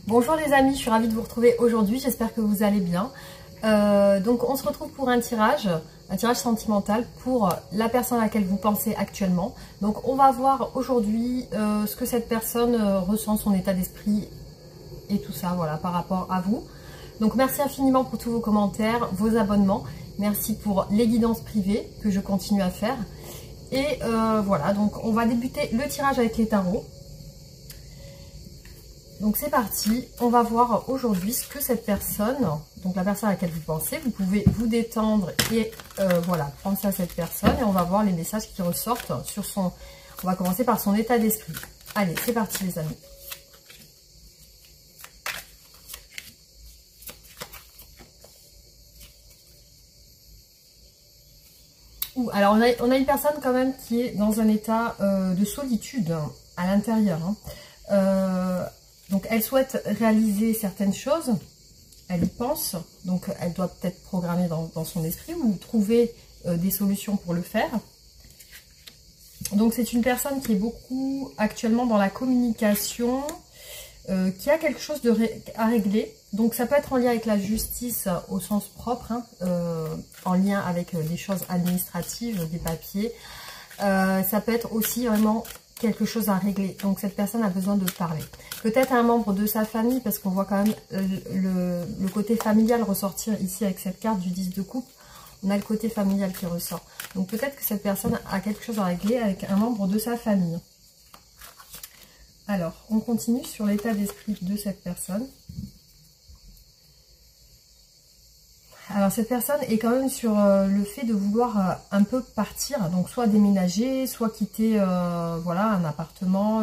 Bonjour les amis, je suis ravie de vous retrouver aujourd'hui, j'espère que vous allez bien. Donc on se retrouve pour un tirage sentimental pour la personne à laquelle vous pensez actuellement. Donc on va voir aujourd'hui ce que cette personne ressent, son état d'esprit et tout ça, voilà, par rapport à vous. Donc merci infiniment pour tous vos commentaires, vos abonnements, merci pour les guidances privées que je continue à faire. Et voilà, donc on va débuter le tirage avec les tarots. Donc c'est parti, on va voir aujourd'hui ce que cette personne, donc la personne à laquelle vous pensez, vous pouvez vous détendre et voilà, prendre ça à cette personne et on va voir les messages qui ressortent sur son, on va commencer par son état d'esprit. Allez, c'est parti les amis. Alors on a une personne quand même qui est dans un état de solitude à l'intérieur. Donc elle souhaite réaliser certaines choses, elle y pense, donc elle doit peut-être programmer dans son esprit ou trouver des solutions pour le faire. Donc c'est une personne qui est beaucoup actuellement dans la communication, qui a quelque chose à régler. Donc ça peut être en lien avec la justice au sens propre, en lien avec des choses administratives, des papiers. Ça peut être aussi vraiment quelque chose à régler. Donc cette personne a besoin de parler. Peut-être un membre de sa famille, parce qu'on voit quand même le côté familial ressortir ici avec cette carte du 10 de coupe. On a le côté familial qui ressort. Donc peut-être que cette personne a quelque chose à régler avec un membre de sa famille. Alors, on continue sur l'état d'esprit de cette personne. Alors cette personne est quand même sur le fait de vouloir un peu partir, donc soit déménager, soit quitter voilà, un appartement,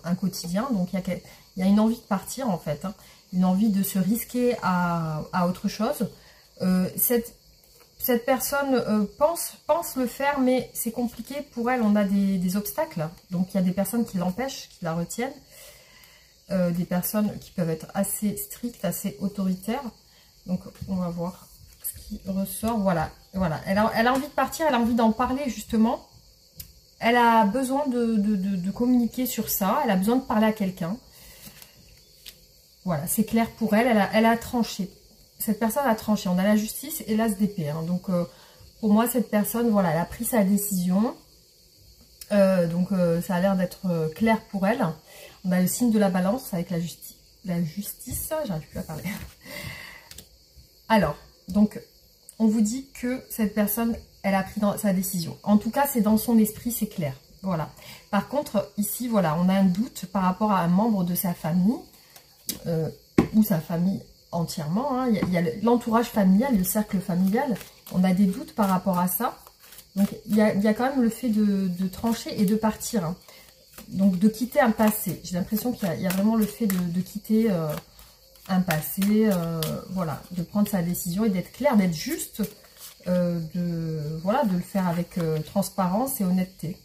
un quotidien. Donc il y a une envie de partir en fait, une envie de se risquer à autre chose. Cette personne pense le faire, mais c'est compliqué pour elle, on a des obstacles. Donc il y a des personnes qui l'empêchent, qui la retiennent, des personnes qui peuvent être assez strictes, assez autoritaires. Donc on va voir qui ressort, voilà, elle a envie de partir, elle a envie d'en parler justement, elle a besoin de communiquer sur ça, elle a besoin de parler à quelqu'un, voilà, c'est clair pour elle, elle a tranché, cette personne a tranché, on a la justice et l'as d'épée, donc pour moi cette personne, voilà, elle a pris sa décision, donc ça a l'air d'être clair pour elle, on a le signe de la balance avec la justice, j'arrive plus à parler, alors, donc, on vous dit que cette personne, elle a pris sa décision. En tout cas, c'est dans son esprit, c'est clair. Voilà. Par contre, ici, voilà, on a un doute par rapport à un membre de sa famille, ou sa famille entièrement. Il y a l'entourage familial, le cercle familial. On a des doutes par rapport à ça. Donc, il y a quand même le fait de trancher et de partir. Donc, de quitter un passé. J'ai l'impression qu'il y a vraiment le fait de quitter... un passé, voilà, de prendre sa décision et d'être clair, d'être juste, voilà, de le faire avec transparence et honnêteté.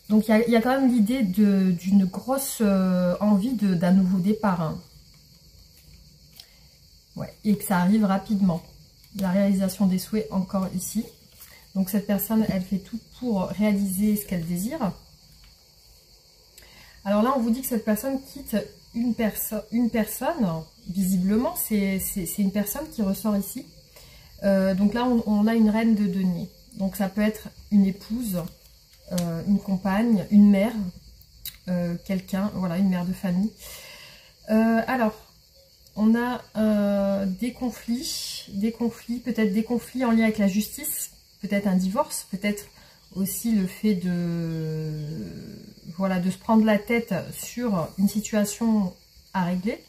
Donc il y a quand même l'idée d'une grosse envie d'un nouveau départ. Ouais, et que ça arrive rapidement. La réalisation des souhaits encore ici. Donc cette personne, elle fait tout pour réaliser ce qu'elle désire. Alors là, on vous dit que cette personne quitte une personne, visiblement, c'est une personne qui ressort ici. Donc là, on a une reine de denier. Donc ça peut être une épouse, une compagne, une mère, quelqu'un, voilà, une mère de famille. Alors, on a des conflits, peut-être des conflits en lien avec la justice, peut-être un divorce, peut-être aussi le fait voilà, de se prendre la tête sur une situation à régler.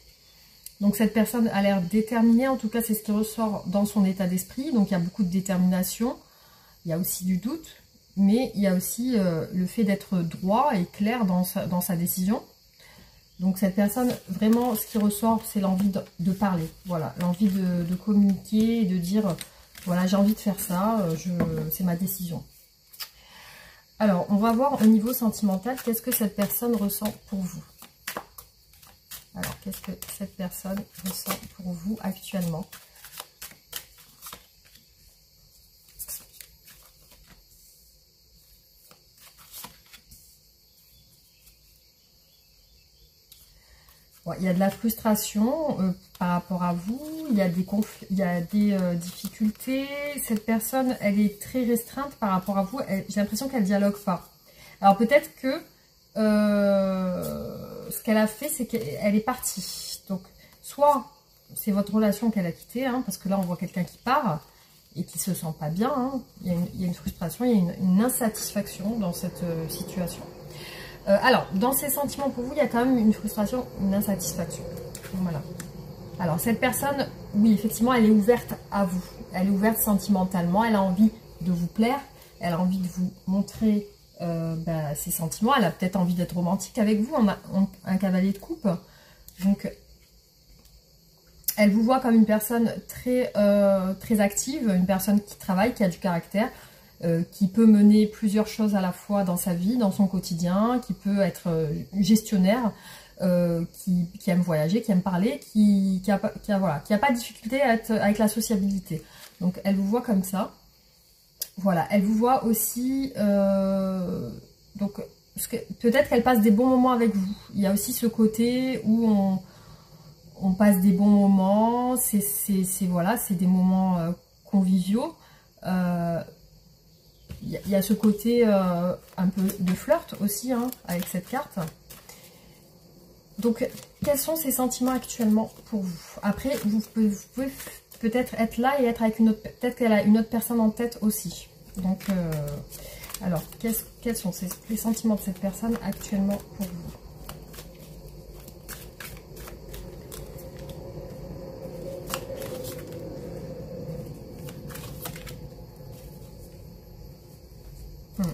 Donc cette personne a l'air déterminée, en tout cas c'est ce qui ressort dans son état d'esprit. Donc il y a beaucoup de détermination, il y a aussi du doute, mais il y a aussi le fait d'être droit et clair dans sa décision. Donc cette personne, vraiment ce qui ressort, c'est l'envie de parler, voilà, l'envie de communiquer et de dire, voilà, j'ai envie de faire ça, c'est ma décision. Alors, on va voir au niveau sentimental, qu'est-ce que cette personne ressent pour vous? Alors, qu'est-ce que cette personne ressent pour vous actuellement? Ouais, il y a de la frustration par rapport à vous, il y a des conflits, il y a des difficultés. Cette personne, elle est très restreinte par rapport à vous. J'ai l'impression qu'elle dialogue pas. Alors peut-être que ce qu'elle a fait, c'est qu'elle est partie. Donc, soit c'est votre relation qu'elle a quittée, hein, parce que là, on voit quelqu'un qui part et qui se sent pas bien. Hein. Il y a une frustration, il y a une insatisfaction dans cette situation. Alors, dans ces sentiments pour vous, il y a quand même une frustration, une insatisfaction. Voilà. Alors, cette personne, oui, effectivement, elle est ouverte à vous. Elle est ouverte sentimentalement, elle a envie de vous plaire, elle a envie de vous montrer ses sentiments, elle a peut-être envie d'être romantique avec vous, on a un cavalier de coupe. Donc, elle vous voit comme une personne très active, une personne qui travaille, qui a du caractère, qui peut mener plusieurs choses à la fois dans sa vie, dans son quotidien, qui peut être gestionnaire, qui aime voyager, qui aime parler, qui a pas de difficulté à être avec la sociabilité. Donc elle vous voit comme ça. Voilà, elle vous voit aussi, donc peut-être qu'elle passe des bons moments avec vous. Il y a aussi ce côté où on passe des bons moments, voilà, c'est des moments conviviaux. Il y a ce côté un peu de flirt aussi, hein, avec cette carte. Donc, quels sont ces sentiments actuellement pour vous? Après, vous pouvez peut-être être là et être avec une autre... Peut-être qu'elle a une autre personne en tête aussi. Donc, alors, quels sont les sentiments de cette personne actuellement pour vous?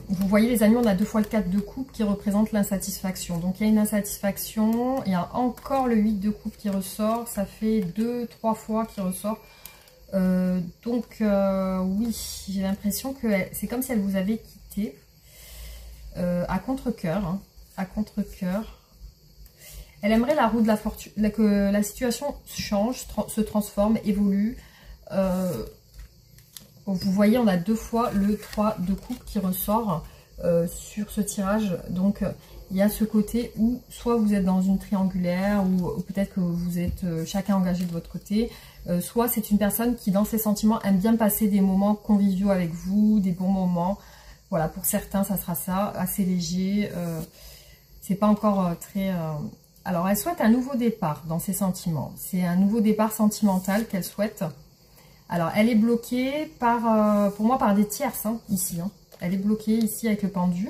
Vous voyez les amis, on a 2 fois le 4 de coupe qui représente l'insatisfaction. Donc il y a une insatisfaction, il y a encore le 8 de coupe qui ressort, ça fait 2-3 fois qui ressort. Oui, j'ai l'impression que c'est comme si elle vous avait quitté à contre-cœur. Hein, à contre-cœur. Elle aimerait la roue de la fortune, que la situation change, se transforme, évolue. Vous voyez, on a 2 fois le 3 de coupe qui ressort sur ce tirage. Donc, il y a ce côté où soit vous êtes dans une triangulaire ou peut-être que vous êtes chacun engagé de votre côté. Soit c'est une personne qui, dans ses sentiments, aime bien passer des moments conviviaux avec vous, des bons moments. Voilà, pour certains, ça sera ça, assez léger. C'est pas encore très... Alors, elle souhaite un nouveau départ dans ses sentiments. C'est un nouveau départ sentimental qu'elle souhaite. Alors, elle est bloquée par, pour moi, par des tierces, hein, ici. Hein. Elle est bloquée ici avec le pendu.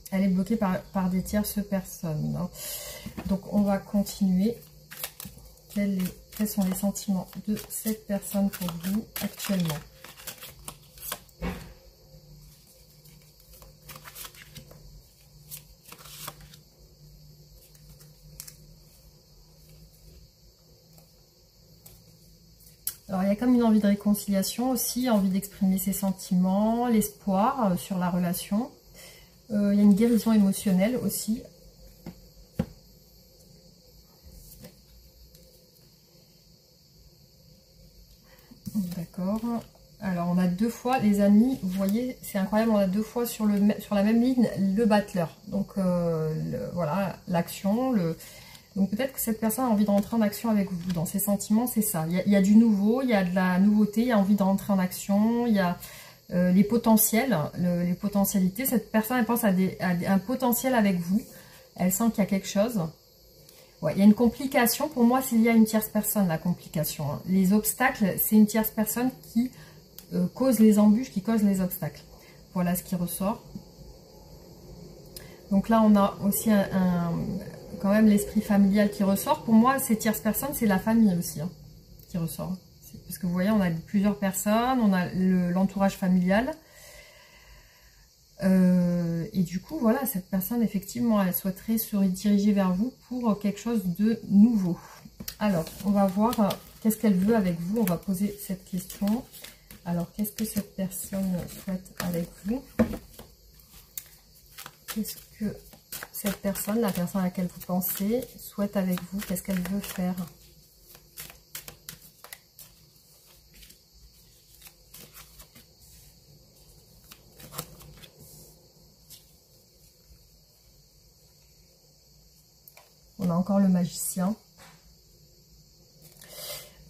Elle est bloquée par des tierces personnes. Hein. Donc, on va continuer. Quels sont les sentiments de cette personne pour vous actuellement? Alors, il y a comme une envie de réconciliation aussi, envie d'exprimer ses sentiments, l'espoir sur la relation. Il y a une guérison émotionnelle aussi. D'accord. Alors, on a 2 fois, les amis, vous voyez, c'est incroyable, on a 2 fois sur la même ligne le battleur. Donc, voilà, l'action, Donc peut-être que cette personne a envie de rentrer en action avec vous. Dans ses sentiments, c'est ça. Il y a du nouveau, il y a de la nouveauté, il y a envie de rentrer en action, il y a les potentiels, les potentialités. Cette personne, elle pense à un potentiel avec vous. Elle sent qu'il y a quelque chose. Ouais, il y a une complication. Pour moi, s'il y a une tierce personne, la complication. Hein. Les obstacles, c'est une tierce personne qui cause les embûches, qui cause les obstacles. Voilà ce qui ressort. Donc là, on a aussi quand même l'esprit familial qui ressort. Pour moi, ces tierces personnes, c'est la famille aussi hein, qui ressort. Parce que vous voyez, on a plusieurs personnes, on a l'entourage familial. Et du coup, voilà, cette personne, effectivement, elle souhaiterait se rediriger vers vous pour quelque chose de nouveau. Alors, on va voir qu'est-ce qu'elle veut avec vous. On va poser cette question. Alors, qu'est-ce que cette personne souhaite avec vous? Qu'est-ce que cette personne, la personne à laquelle vous pensez, souhaite avec vous? Qu'est-ce qu'elle veut faire? On a encore le magicien.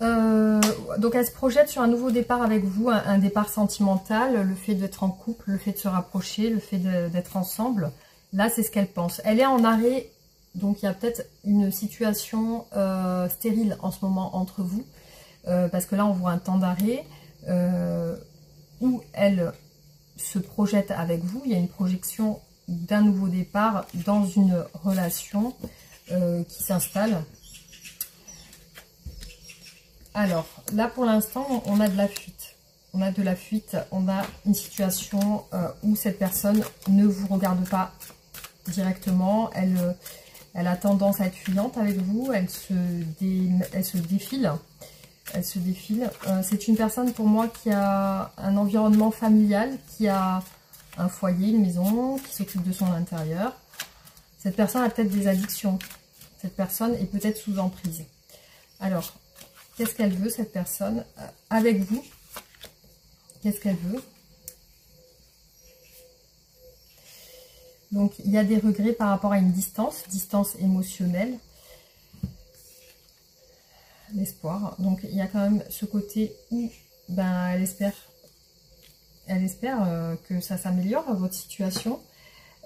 Donc elle se projette sur un nouveau départ avec vous, un départ sentimental, le fait d'être en couple, le fait de se rapprocher, le fait d'être ensemble. Là, c'est ce qu'elle pense. Elle est en arrêt, donc il y a peut-être une situation stérile en ce moment entre vous, parce que là, on voit un temps d'arrêt où elle se projette avec vous. Il y a une projection d'un nouveau départ dans une relation qui s'installe. Alors, là pour l'instant, on a de la fuite. On a de la fuite, on a une situation où cette personne ne vous regarde pas directement. Elle a tendance à être fuyante avec vous, elle se défile. Elle se défile. C'est une personne pour moi qui a un environnement familial, qui a un foyer, une maison, qui s'occupe de son intérieur. Cette personne a peut-être des addictions. Cette personne est peut-être sous emprise. Alors, qu'est-ce qu'elle veut, cette personne, avec vous? Qu'est-ce qu'elle veut? Donc, il y a des regrets par rapport à une distance émotionnelle. L'espoir. Donc, il y a quand même ce côté où ben, elle espère que ça s'améliore, votre situation.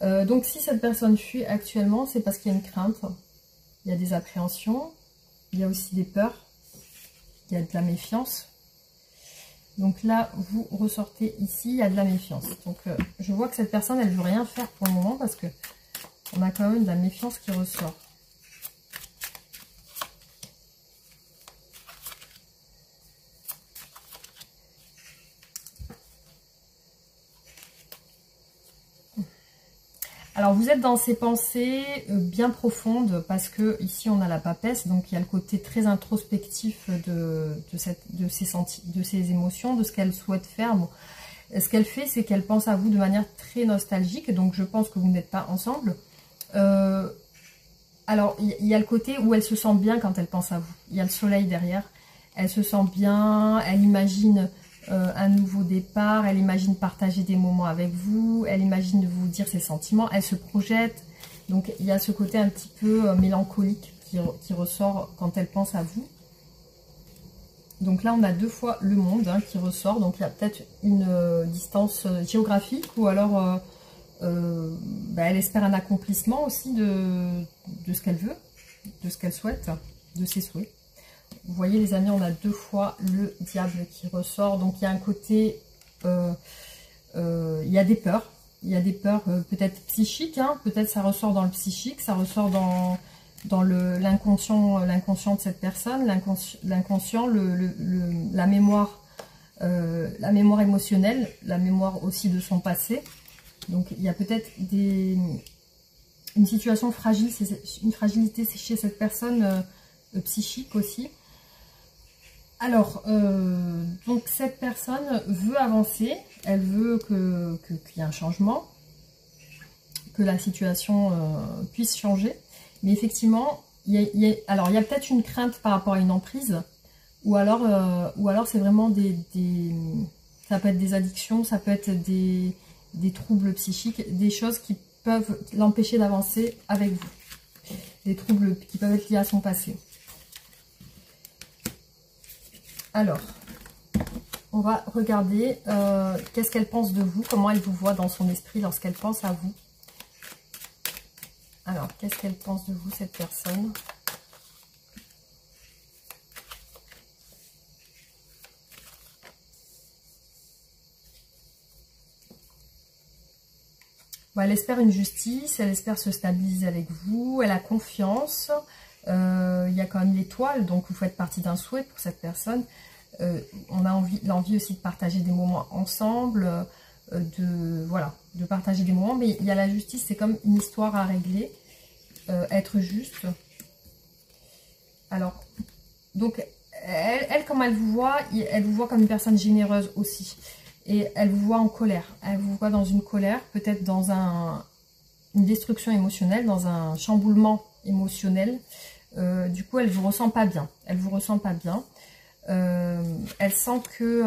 Donc, si cette personne fuit actuellement, c'est parce qu'il y a une crainte. Il y a des appréhensions. Il y a aussi des peurs. Il y a de la méfiance. Donc là, vous ressortez ici, il y a de la méfiance. Donc je vois que cette personne, elle ne veut rien faire pour le moment parce que on a quand même de la méfiance qui ressort. Alors vous êtes dans ces pensées bien profondes parce que ici on a la papesse, donc il y a le côté très introspectif de ses émotions, de ce qu'elle souhaite faire. Bon, ce qu'elle fait, c'est qu'elle pense à vous de manière très nostalgique, donc je pense que vous n'êtes pas ensemble. Alors il y a le côté où elle se sent bien quand elle pense à vous, il y a le soleil derrière, elle se sent bien, elle imagine un nouveau départ, elle imagine partager des moments avec vous, elle imagine vous dire ses sentiments, elle se projette. Donc il y a ce côté un petit peu mélancolique qui ressort quand elle pense à vous. Donc là on a deux fois le monde hein, qui ressort, donc il y a peut-être une distance géographique ou alors elle espère un accomplissement aussi de ce qu'elle veut, de ce qu'elle souhaite, de ses souhaits. Vous voyez les amis, on a deux fois le diable qui ressort. Donc il y a un côté, il y a des peurs. Il y a des peurs peut-être psychiques. Hein, peut-être ça ressort dans le psychique, ça ressort dans l'inconscient de cette personne. L'inconscient, la mémoire émotionnelle, la mémoire aussi de son passé. Donc il y a peut-être une situation fragile, une fragilité chez cette personne psychique aussi. Alors, donc cette personne veut avancer, elle veut qu'il y ait un changement, que la situation puisse changer. Mais effectivement, il y a peut-être une crainte par rapport à une emprise, ou alors c'est vraiment ça peut être des addictions, ça peut être des troubles psychiques, des choses qui peuvent l'empêcher d'avancer avec vous. Des troubles qui peuvent être liés à son passé. Alors, on va regarder qu'est-ce qu'elle pense de vous, comment elle vous voit dans son esprit lorsqu'elle pense à vous. Alors, qu'est-ce qu'elle pense de vous, cette personne? Bon, elle espère une justice, elle espère se stabiliser avec vous, elle a confiance. Il y a quand même l'étoile, donc vous faites partie d'un souhait pour cette personne. On a l'envie aussi de partager des moments ensemble, de partager des moments, mais il y a la justice, c'est comme une histoire à régler, être juste. Alors, donc, elle, comme elle vous voit comme une personne généreuse aussi. Et elle vous voit en colère, elle vous voit dans une colère, peut-être dans une destruction émotionnelle, dans un chamboulement émotionnel. Du coup, elle vous ressent pas bien. Elle vous ressent pas bien. Elle sent que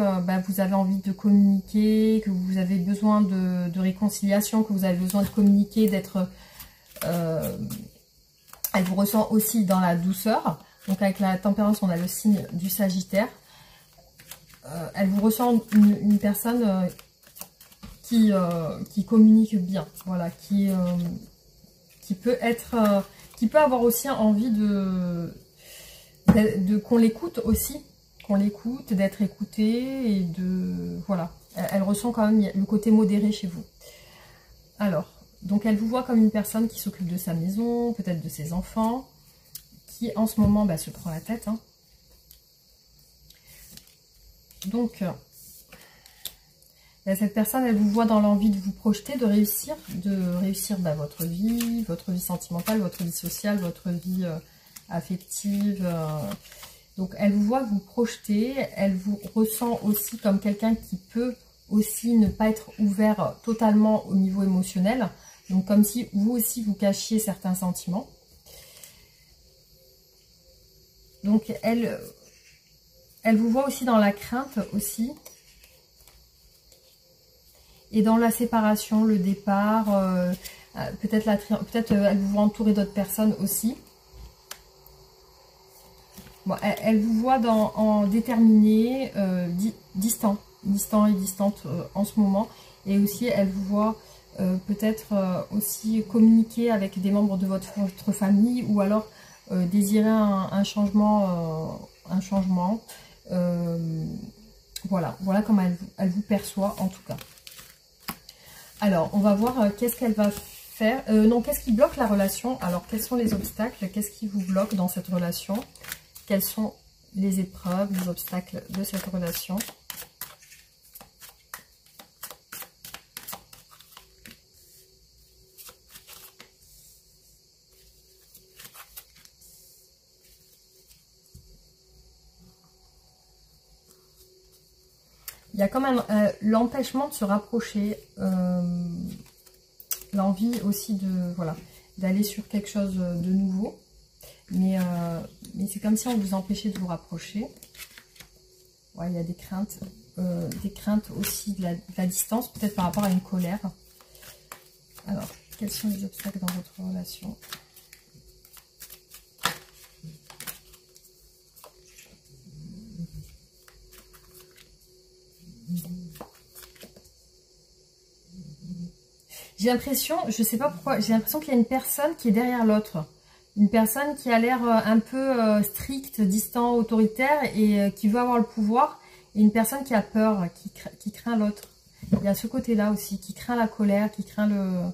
vous avez envie de communiquer, que vous avez besoin de réconciliation, que vous avez besoin de communiquer, d'être Elle vous ressent aussi dans la douceur. Donc avec la tempérance, on a le signe du Sagittaire. Elle vous ressent une personne qui communique bien. Voilà, qui peut être... qui peut avoir aussi envie de qu'on l'écoute aussi. Qu'on l'écoute, d'être écouté et de... Voilà. Elle ressent quand même le côté modéré chez vous. Alors, donc elle vous voit comme une personne qui s'occupe de sa maison, peut-être de ses enfants, qui en ce moment se prend la tête. Hein. Donc, cette personne, elle vous voit dans l'envie de vous projeter, de réussir votre vie sentimentale, votre vie sociale, votre vie affective. Donc, elle vous voit vous projeter, elle vous ressent aussi comme quelqu'un qui peut aussi ne pas être ouvert totalement au niveau émotionnel. Donc, comme si vous aussi, vous cachiez certains sentiments. Donc, elle vous voit aussi dans la crainte aussi. Et dans la séparation, le départ, peut-être elle vous voit entourer d'autres personnes aussi. Bon, elle vous voit en déterminé, distant et distante en ce moment. Et aussi, elle vous voit peut-être aussi communiquer avec des membres de votre famille ou alors désirer un changement. Voilà comment elle vous perçoit en tout cas. Alors, on va voir qu'est-ce qu'elle va faire. Qu'est-ce qui bloque la relation? Alors, quels sont les obstacles? Qu'est-ce qui vous bloque dans cette relation? Quelles sont les épreuves, les obstacles de cette relation? Il y a quand même l'empêchement de se rapprocher, l'envie aussi d'aller sur quelque chose de nouveau. Mais c'est comme si on vous empêchait de vous rapprocher. Ouais, il y a des craintes aussi de la distance, peut-être par rapport à une colère. Alors, quels sont les obstacles dans votre relation ? J'ai l'impression, je sais pas pourquoi, j'ai l'impression qu'il y a une personne qui est derrière l'autre. Une personne qui a l'air un peu stricte, distant, autoritaire et qui veut avoir le pouvoir. Et une personne qui a peur, qui craint l'autre. Il y a ce côté-là aussi, qui craint la colère, qui craint le...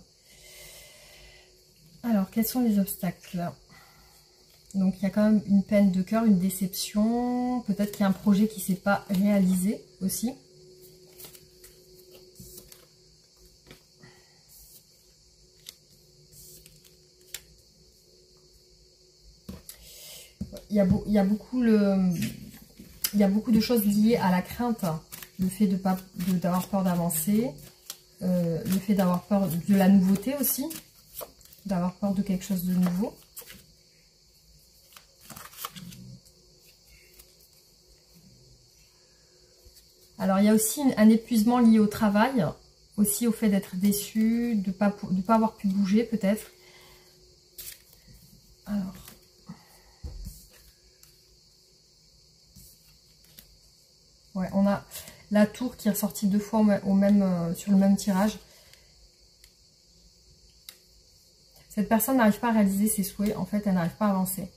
Alors, quels sont les obstacles? Donc, il y a quand même une peine de cœur, une déception. Peut-être qu'il y a un projet qui ne s'est pas réalisé aussi. Il y a beaucoup de choses liées à la crainte, le fait d'avoir peur d'avancer, le fait d'avoir peur de la nouveauté aussi, d'avoir peur de quelque chose de nouveau. Alors il y a aussi un épuisement lié au travail, aussi au fait d'être déçu, de pas avoir pu bouger peut-être. Alors... Ouais, on a la tour qui est ressortie 2 fois sur le même tirage. Cette personne n'arrive pas à réaliser ses souhaits, en fait, elle n'arrive pas à avancer.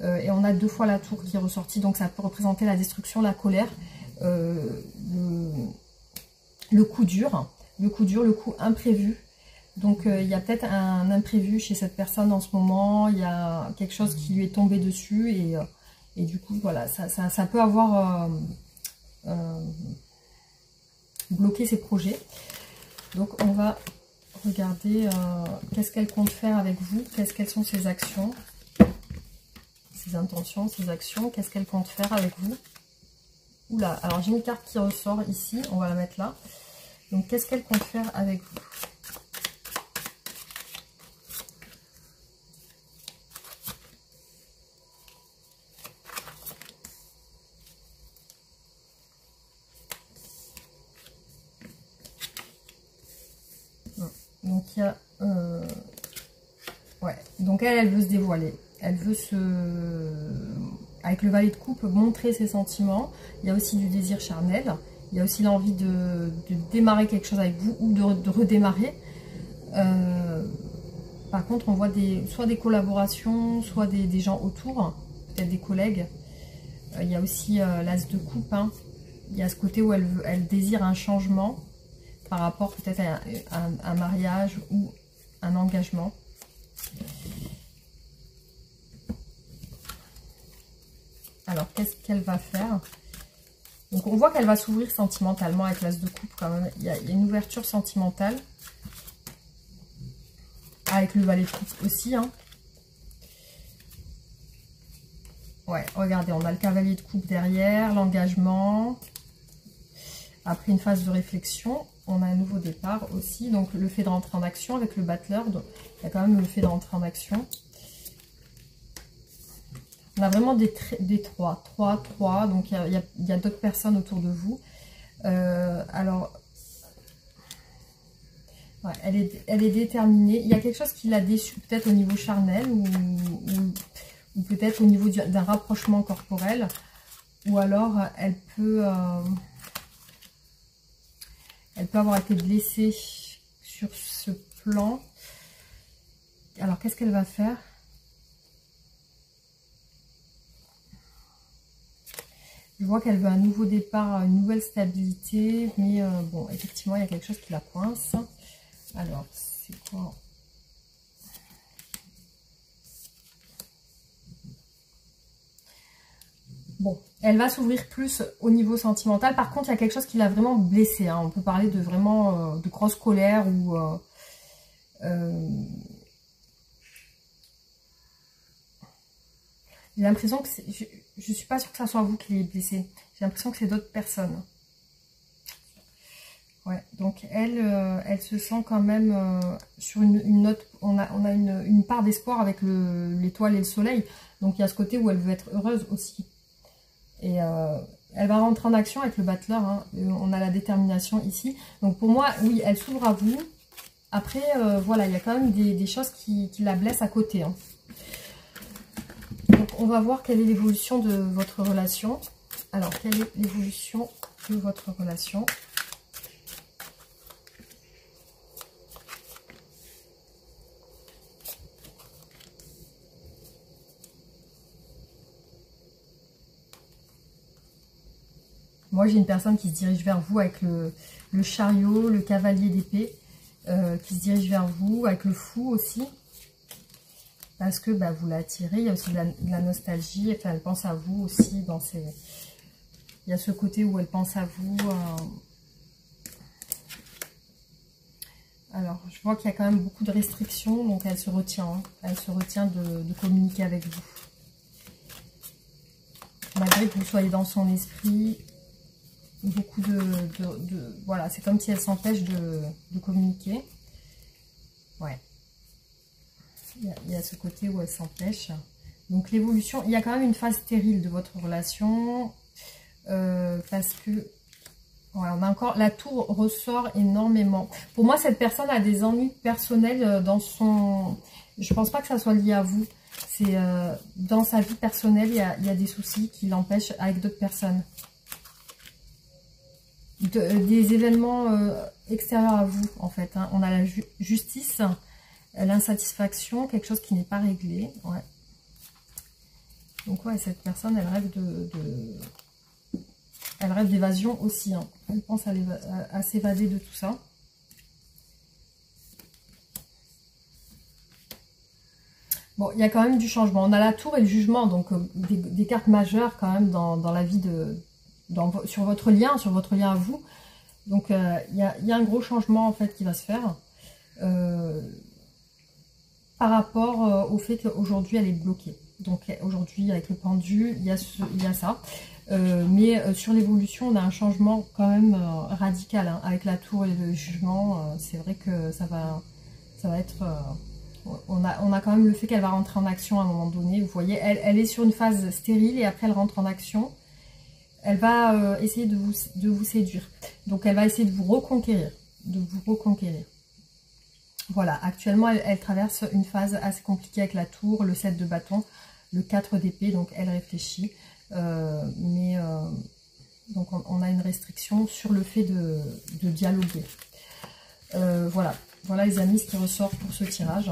Et on a 2 fois la tour qui est ressortie, donc ça peut représenter la destruction, la colère, le coup dur, le coup imprévu. Donc il y a peut-être un imprévu chez cette personne en ce moment, il y a quelque chose qui lui est tombé dessus et du coup, voilà, ça peut avoir... bloquer ses projets. Donc on va regarder qu'est-ce qu'elle compte faire avec vous, quelles sont ses actions, ses intentions, ses actions, qu'est-ce qu'elle compte faire avec vous. Oula, alors j'ai une carte qui ressort ici, on va la mettre là. Donc qu'est-ce qu'elle compte faire avec vous? Donc il y a... ouais, donc elle veut se dévoiler. elle veut avec le valet de coupe, montrer ses sentiments. Il y a aussi du désir charnel. Il y a aussi l'envie de démarrer quelque chose avec vous ou de redémarrer. Par contre, on voit soit des collaborations, soit des gens autour, peut-être des collègues. Il y a aussi l'as de coupe. Hein. Il y a ce côté où elle désire un changement par rapport peut-être à un mariage ou un engagement. Alors, qu'est-ce qu'elle va faire? Donc, on voit qu'elle va s'ouvrir sentimentalement avec l'as de coupe quand même. Il y a une ouverture sentimentale. Avec le valet de coupe aussi. Hein. Ouais, regardez, on a le cavalier de coupe derrière, l'engagement. Après une phase de réflexion, on a un nouveau départ aussi. Donc, le fait de rentrer en action avec le battleur. Donc, il y a quand même le fait de rentrer en action. On a vraiment des 3. Donc, il y a d'autres personnes autour de vous. Alors, ouais, elle est déterminée. Il y a quelque chose qui l'a déçue, peut-être au niveau charnel ou peut-être au niveau d'un rapprochement corporel. Ou alors, elle peut avoir été blessée sur ce plan. Alors, qu'est-ce qu'elle va faire? Je vois qu'elle veut un nouveau départ, une nouvelle stabilité, mais bon, effectivement, il y a quelque chose qui la coince. Alors, c'est quoi? Bon, elle va s'ouvrir plus au niveau sentimental. Par contre, il y a quelque chose qui l'a vraiment blessée. Hein. On peut parler de vraiment de grosse colère ou... j'ai l'impression que je ne suis pas sûre que ça soit vous qui l'ayez blessée. J'ai l'impression que c'est d'autres personnes. Ouais, donc elle se sent quand même sur une note, on a une part d'espoir avec l'étoile et le soleil. Donc il y a ce côté où elle veut être heureuse aussi. Et elle va rentrer en action avec le battleur. Hein. On a la détermination ici. Donc pour moi, oui, elle s'ouvre à vous. Après, voilà, il y a quand même des choses qui la blessent à côté. Hein. Donc on va voir quelle est l'évolution de votre relation. Alors, quelle est l'évolution de votre relation ? Moi, j'ai une personne qui se dirige vers vous avec le chariot, le cavalier d'épée, qui se dirige vers vous, avec le fou aussi. Parce que bah, vous l'attirez. Il y a aussi de la nostalgie. Enfin, elle pense à vous aussi. Il y a ce côté où elle pense à vous. Alors, je vois qu'il y a quand même beaucoup de restrictions. Donc, elle se retient. Hein. Elle se retient de communiquer avec vous. Malgré que vous soyez dans son esprit... Beaucoup voilà, c'est comme si elle s'empêche de communiquer. Ouais. Il y a ce côté où elle s'empêche. Donc l'évolution, il y a quand même une phase stérile de votre relation. Parce que, ouais, on a encore, la tour ressort énormément. Pour moi, cette personne a des ennuis personnels dans son... Je pense pas que ça soit lié à vous. C'est dans sa vie personnelle, il y a des soucis qui l'empêchent avec d'autres personnes. Des événements extérieurs à vous, en fait. Hein. On a la justice, l'insatisfaction, quelque chose qui n'est pas réglé. Ouais. Donc, ouais, cette personne, elle rêve elle rêve d'évasion aussi. Hein. Elle pense à s'évader de tout ça. Bon, il y a quand même du changement. On a la tour et le jugement, donc des cartes majeures quand même dans la vie de... sur votre lien à vous. Donc, il y a un gros changement, en fait, qui va se faire. Par rapport au fait qu'aujourd'hui, elle est bloquée. Donc, aujourd'hui, avec le pendu, il y a ça. Mais sur l'évolution, on a un changement quand même radical. Hein. Avec la tour et le jugement, c'est vrai que ça va être... on a quand même le fait qu'elle va rentrer en action à un moment donné. Vous voyez, elle est sur une phase stérile et après, elle rentre en action. Elle va essayer de vous séduire. Donc, elle va essayer de vous reconquérir. Voilà, actuellement, elle traverse une phase assez compliquée avec la tour, le 7 de bâton, le 4 d'épée, donc elle réfléchit. Donc on a une restriction sur le fait de dialoguer. Voilà, voilà les amis, ce qui ressort pour ce tirage.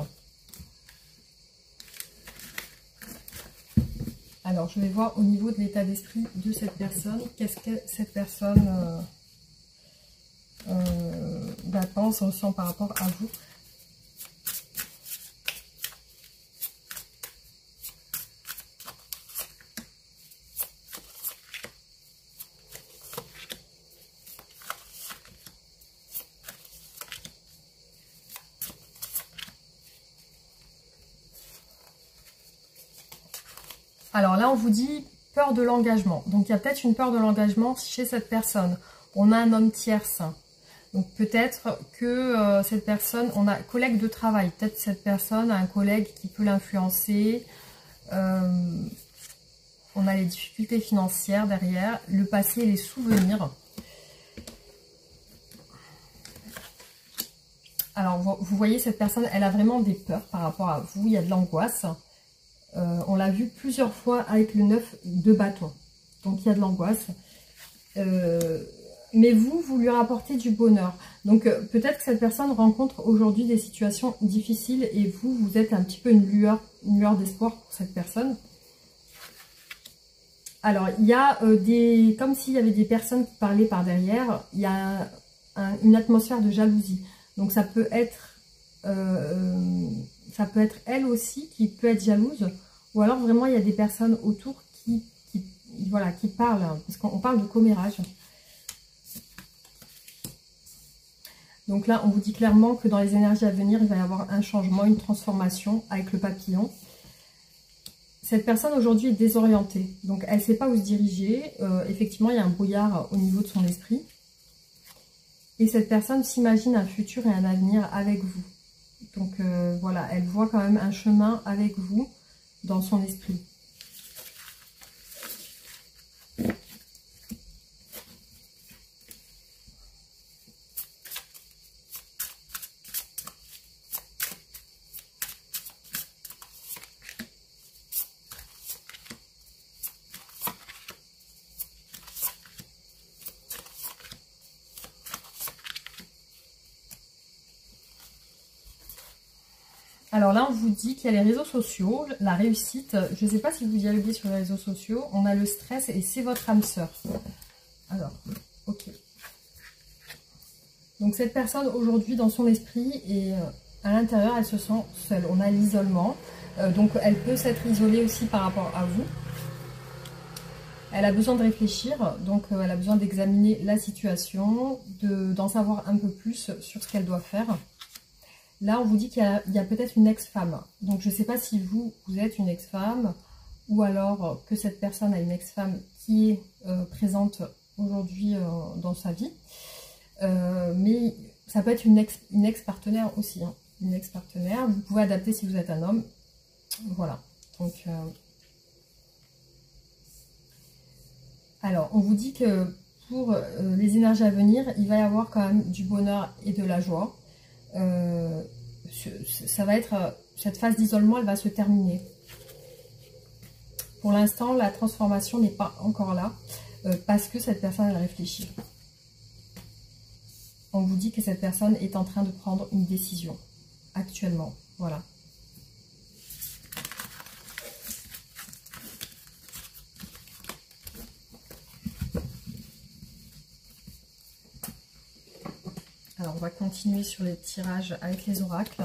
Alors, je vais voir au niveau de l'état d'esprit de cette personne. Qu'est-ce que cette personne pense, ressent par rapport à vous. Alors là, on vous dit peur de l'engagement. Donc, il y a peut-être une peur de l'engagement chez cette personne. On a un homme tierce. Donc, peut-être que cette personne, on a collègue de travail. Peut-être cette personne a un collègue qui peut l'influencer. On a les difficultés financières derrière, le passé et les souvenirs. Alors, vous voyez, cette personne, elle a vraiment des peurs par rapport à vous. Il y a de l'angoisse. On l'a vu plusieurs fois avec le 9 de bâton. Donc, il y a de l'angoisse. Mais vous lui rapportez du bonheur. Donc, peut-être que cette personne rencontre aujourd'hui des situations difficiles et vous êtes un petit peu une lueur d'espoir pour cette personne. Alors, il y a comme s'il y avait des personnes qui parlaient par derrière, il y a une atmosphère de jalousie. Donc, ça peut être elle aussi qui peut être jalouse. Ou alors, vraiment, il y a des personnes autour qui parlent. Hein, parce qu'on parle de commérage. Donc là, on vous dit clairement que dans les énergies à venir, il va y avoir un changement, une transformation avec le papillon. Cette personne aujourd'hui est désorientée, donc elle ne sait pas où se diriger. Effectivement, il y a un brouillard au niveau de son esprit. Et cette personne s'imagine un futur et un avenir avec vous. Donc voilà, elle voit quand même un chemin avec vous dans son esprit. Alors là, on vous dit qu'il y a les réseaux sociaux, la réussite. Je ne sais pas si vous dialoguez sur les réseaux sociaux. On a le stress et c'est votre âme sœur. Alors, ok. Donc cette personne aujourd'hui dans son esprit et à l'intérieur, elle se sent seule. On a l'isolement. Donc elle peut s'être isolée aussi par rapport à vous. Elle a besoin de réfléchir. Donc elle a besoin d'examiner la situation, d'en savoir un peu plus sur ce qu'elle doit faire. Là, on vous dit qu'il y a peut-être une ex-femme. Donc, je ne sais pas si vous êtes une ex-femme ou alors que cette personne a une ex-femme qui est présente aujourd'hui dans sa vie. Mais ça peut être une ex-partenaire aussi. Hein. Une ex-partenaire. Vous pouvez adapter si vous êtes un homme. Voilà. Donc, alors, on vous dit que pour les énergies à venir, il va y avoir quand même du bonheur et de la joie. Ça va être cette phase d'isolement, elle va se terminer. Pour l'instant, la transformation n'est pas encore là parce que cette personne, elle réfléchit. On vous dit que cette personne est en train de prendre une décision actuellement. Voilà. Alors, on va continuer sur les tirages avec les oracles.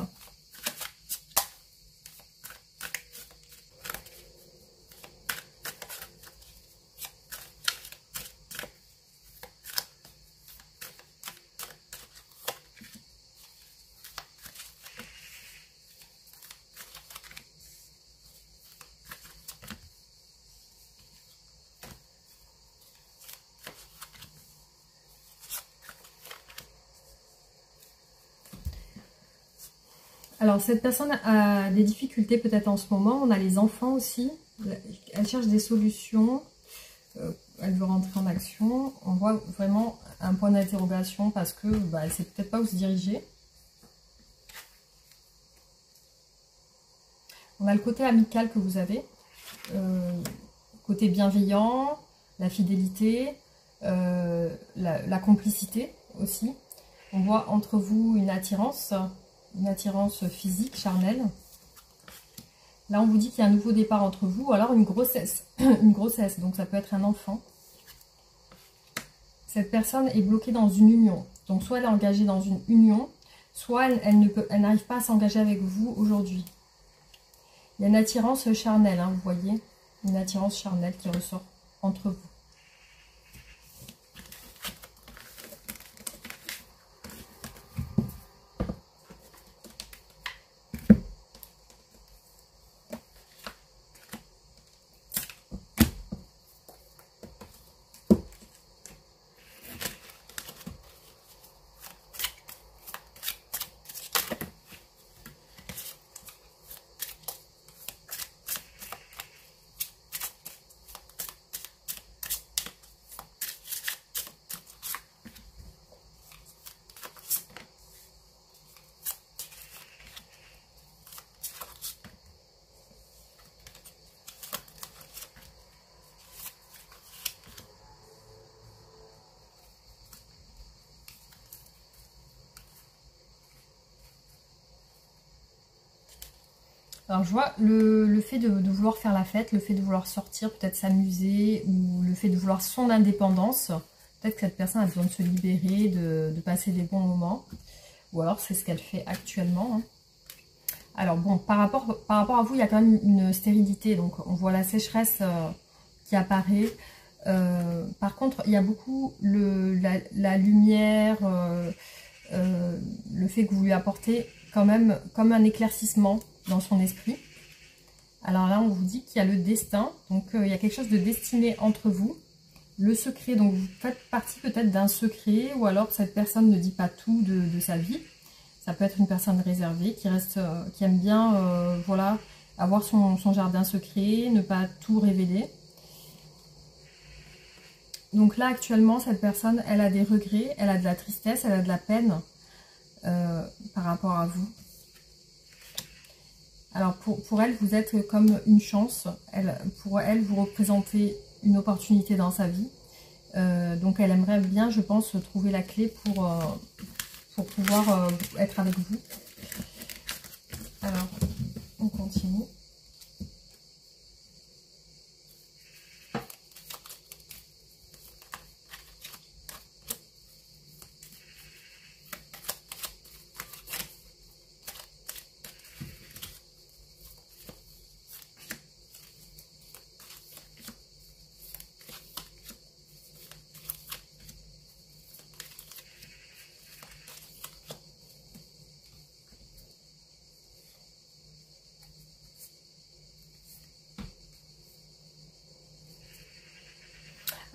Alors, cette personne a des difficultés peut-être en ce moment. On a les enfants aussi. Elle cherche des solutions. Elle veut rentrer en action. On voit vraiment un point d'interrogation parce que elle ne sait peut-être pas où se diriger. On a le côté amical que vous avez, côté bienveillant, la fidélité, la complicité aussi. On voit entre vous une attirance physique, charnelle. Là, on vous dit qu'il y a un nouveau départ entre vous, ou alors une grossesse. Une grossesse, donc ça peut être un enfant. Cette personne est bloquée dans une union. Donc, soit elle est engagée dans une union, soit elle n'arrive pas à s'engager avec vous aujourd'hui. Il y a une attirance charnelle, hein, vous voyez. Une attirance charnelle qui ressort entre vous. Alors je vois le fait de vouloir faire la fête, le fait de vouloir sortir, peut-être s'amuser, ou le fait de vouloir son indépendance. Peut-être que cette personne a besoin de se libérer, de passer des bons moments. Ou alors c'est ce qu'elle fait actuellement. Hein. Alors bon, par rapport à vous, il y a quand même une stérilité. Donc on voit la sécheresse qui apparaît. Par contre, il y a beaucoup la lumière, le fait que vous lui apportez quand même comme un éclaircissement dans son esprit. Alors là, on vous dit qu'il y a le destin. Donc il y a quelque chose de destiné entre vous. Le secret, donc vous faites partie peut-être d'un secret, ou alors cette personne ne dit pas tout de sa vie. Ça peut être une personne réservée qui aime bien voilà, avoir son jardin secret, ne pas tout révéler. Donc là, actuellement, cette personne, elle a des regrets, elle a de la tristesse, elle a de la peine par rapport à vous. Alors pour elle, vous êtes comme une chance. Pour elle, vous représentez une opportunité dans sa vie. Donc elle aimerait bien, je pense, trouver la clé pour pouvoir être avec vous. Alors, on continue.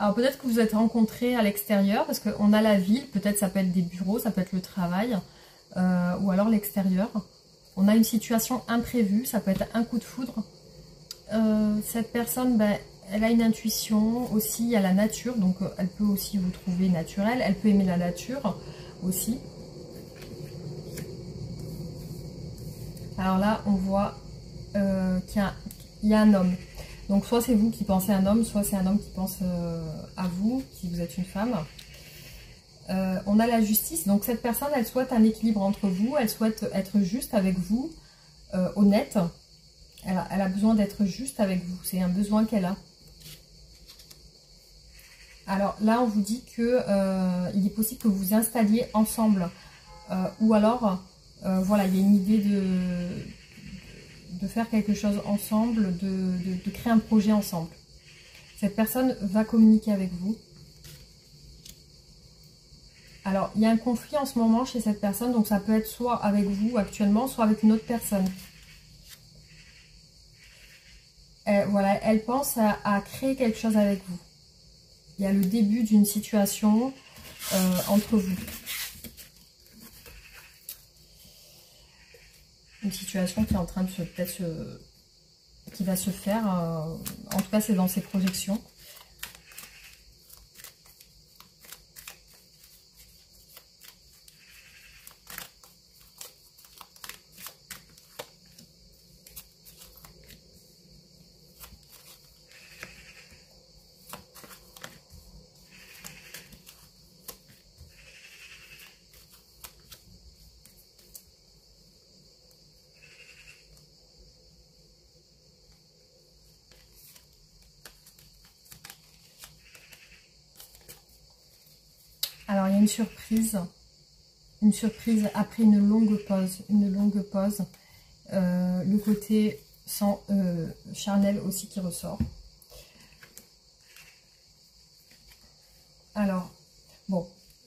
Alors peut-être que vous êtes rencontrés à l'extérieur, parce qu'on a la ville, peut-être ça peut être des bureaux, ça peut être le travail, ou alors l'extérieur. On a une situation imprévue, ça peut être un coup de foudre. Cette personne, ben, elle a une intuition aussi à la nature, donc elle peut aussi vous trouver naturelle, elle peut aimer la nature aussi. Alors là, on voit qu'il y a un homme. Donc soit c'est vous qui pensez à un homme, soit c'est un homme qui pense à vous, si vous êtes une femme. On a la justice, donc cette personne, elle souhaite un équilibre entre vous, elle souhaite être juste avec vous, honnête. Elle a besoin d'être juste avec vous, c'est un besoin qu'elle a. Alors là, on vous dit que il est possible que vous vous installiez ensemble, ou alors, voilà, il y a une idée de faire quelque chose ensemble, de créer un projet ensemble. Cette personne va communiquer avec vous. Alors, il y a un conflit en ce moment chez cette personne, donc ça peut être soit avec vous actuellement, soit avec une autre personne. Voilà, elle pense à créer quelque chose avec vous. Il y a le début d'une situation entre vous. Une situation qui est en train de qui va se faire, en tout cas c'est dans ses projections. a une surprise après une longue pause, le côté sans charnel aussi qui ressort. Alors, bon,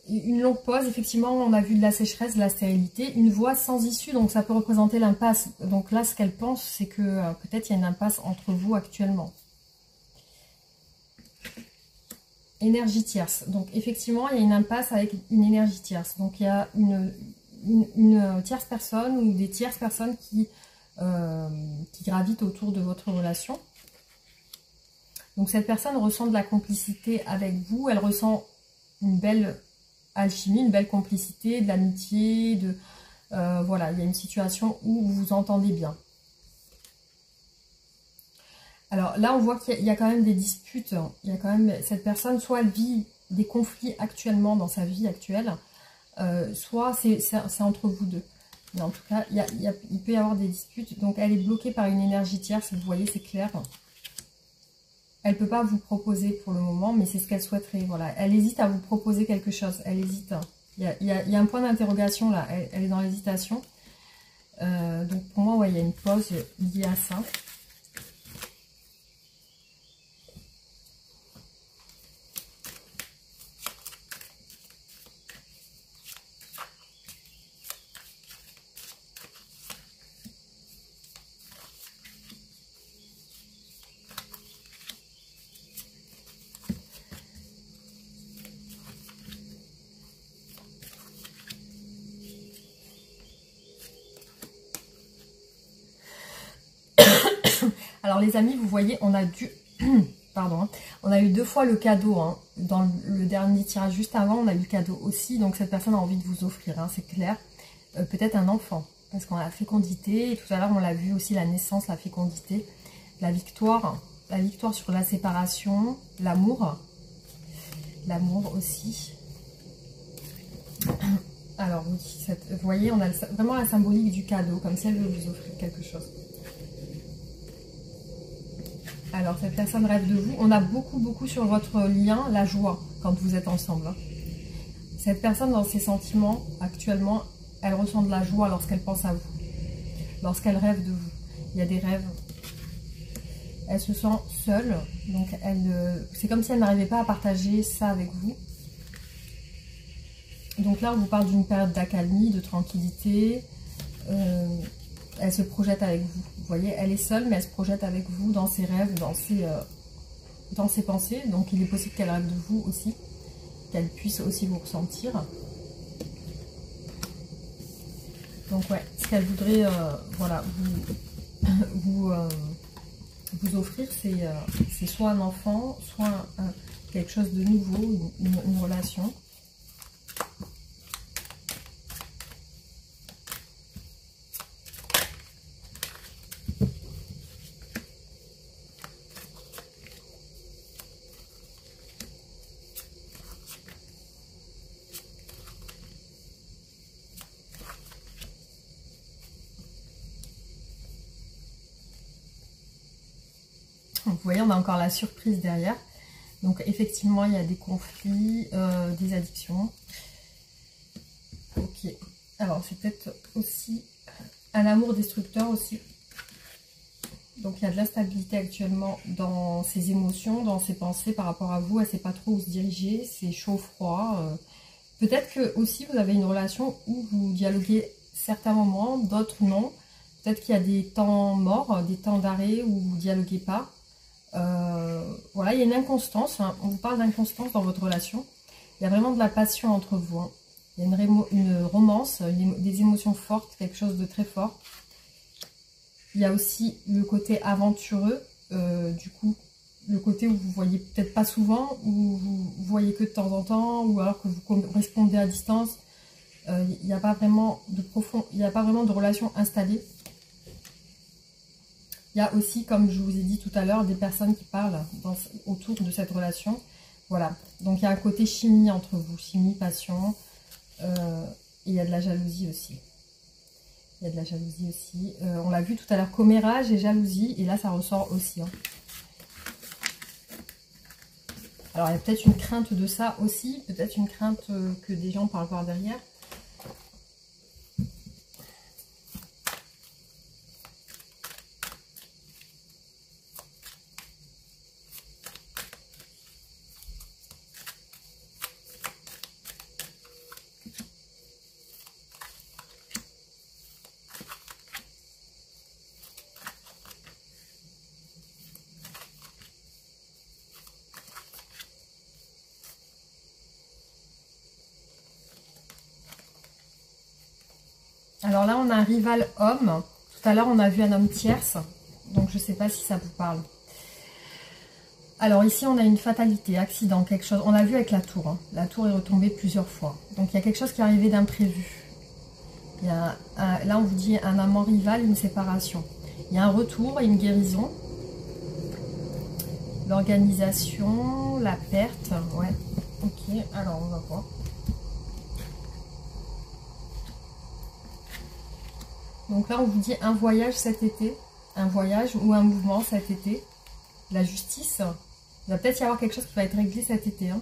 une longue pause, effectivement, on a vu de la sécheresse, de la stérilité, une voie sans issue, donc ça peut représenter l'impasse. Donc là, ce qu'elle pense, c'est que peut-être il y a une impasse entre vous actuellement. Énergie tierce. Donc effectivement, il y a une impasse avec une énergie tierce. Donc il y a une tierce personne ou des tierces personnes qui gravitent autour de votre relation. Donc cette personne ressent de la complicité avec vous, elle ressent une belle alchimie, une belle complicité, de l'amitié, voilà, il y a une situation où vous vous entendez bien. Alors là, on voit qu'il y a quand même des disputes, il y a quand même cette personne, soit elle vit des conflits actuellement dans sa vie actuelle, soit c'est entre vous deux. Mais en tout cas, il peut y avoir des disputes, donc elle est bloquée par une énergie tierce, vous voyez, c'est clair. Elle ne peut pas vous proposer pour le moment, mais c'est ce qu'elle souhaiterait. Voilà. Elle hésite à vous proposer quelque chose. Elle hésite. Il y a un point d'interrogation là. Elle est dans l'hésitation. Donc pour moi, ouais, il y a une pause liée à ça. Alors les amis, vous voyez, on a dû... Pardon, hein, on a eu 2 fois le cadeau. Hein. Dans le dernier tirage juste avant, on a eu le cadeau aussi. Donc cette personne a envie de vous offrir, hein, c'est clair. Peut-être un enfant. Parce qu'on a la fécondité. Et tout à l'heure, on l'a vu aussi, la naissance, la fécondité. La victoire sur la séparation. L'amour. L'amour aussi. Alors oui, vous voyez, on a vraiment la symbolique du cadeau. Comme si elle veut vous offrir quelque chose. Alors, cette personne rêve de vous. On a beaucoup sur votre lien, la joie, quand vous êtes ensemble. Hein. Cette personne, dans ses sentiments, actuellement, elle ressent de la joie lorsqu'elle pense à vous. Lorsqu'elle rêve de vous. Il y a des rêves. Elle se sent seule. Donc, c'est comme si elle n'arrivait pas à partager ça avec vous. Donc là, on vous parle d'une période d'accalmie, de tranquillité. Elle se projette avec vous. Vous voyez, elle est seule, mais elle se projette avec vous dans ses rêves, dans ses pensées. Donc, il est possible qu'elle rêve de vous aussi, qu'elle puisse aussi vous ressentir. Donc, ouais, ce qu'elle voudrait voilà, vous offrir, c'est soit un enfant, soit quelque chose de nouveau, une relation. Vous voyez, on a encore la surprise derrière. Donc effectivement, il y a des conflits, des addictions. Ok. Alors c'est peut-être aussi un amour destructeur aussi. Donc il y a de l'instabilité actuellement dans ses émotions, dans ses pensées par rapport à vous. Elle ne sait pas trop où se diriger. C'est chaud-froid. Peut-être que aussi vous avez une relation où vous dialoguez certains moments, d'autres non. Peut-être qu'il y a des temps morts, des temps d'arrêt où vous ne dialoguez pas. Voilà, il y a une inconstance, hein. On vous parle d'inconstance dans votre relation. Il y a vraiment de la passion entre vous. Hein. Il y a une romance, des émotions fortes, quelque chose de très fort. Il y a aussi le côté aventureux, du coup, le côté où vous voyez peut-être pas souvent, où vous voyez que de temps en temps, ou alors que vous correspondez à distance. Il n'y a pas vraiment de relation installée. Il y a aussi, comme je vous ai dit tout à l'heure, des personnes qui parlent autour de cette relation. Voilà. Donc, il y a un côté chimie entre vous. Chimie, passion. Et il y a de la jalousie aussi. Il y a de la jalousie aussi. On l'a vu tout à l'heure, commérage et jalousie. Et là, ça ressort aussi. Hein. Alors, il y a peut-être une crainte de ça aussi, peut-être une crainte que des gens parlent par derrière. Alors là, on a un rival homme. Tout à l'heure, on a vu un homme tierce. Donc, je ne sais pas si ça vous parle. Alors ici, on a une fatalité, accident, quelque chose. On l'a vu avec la tour. Hein. La tour est retombée plusieurs fois. Donc, il y a quelque chose qui est arrivé d'imprévu. Là, on vous dit un amant rival, une séparation. Il y a un retour et une guérison. L'organisation, la perte. Ouais. Ok, alors on va voir. Donc là, on vous dit un voyage cet été, un voyage ou un mouvement cet été. La justice, il va peut-être y avoir quelque chose qui va être réglé cet été. Hein.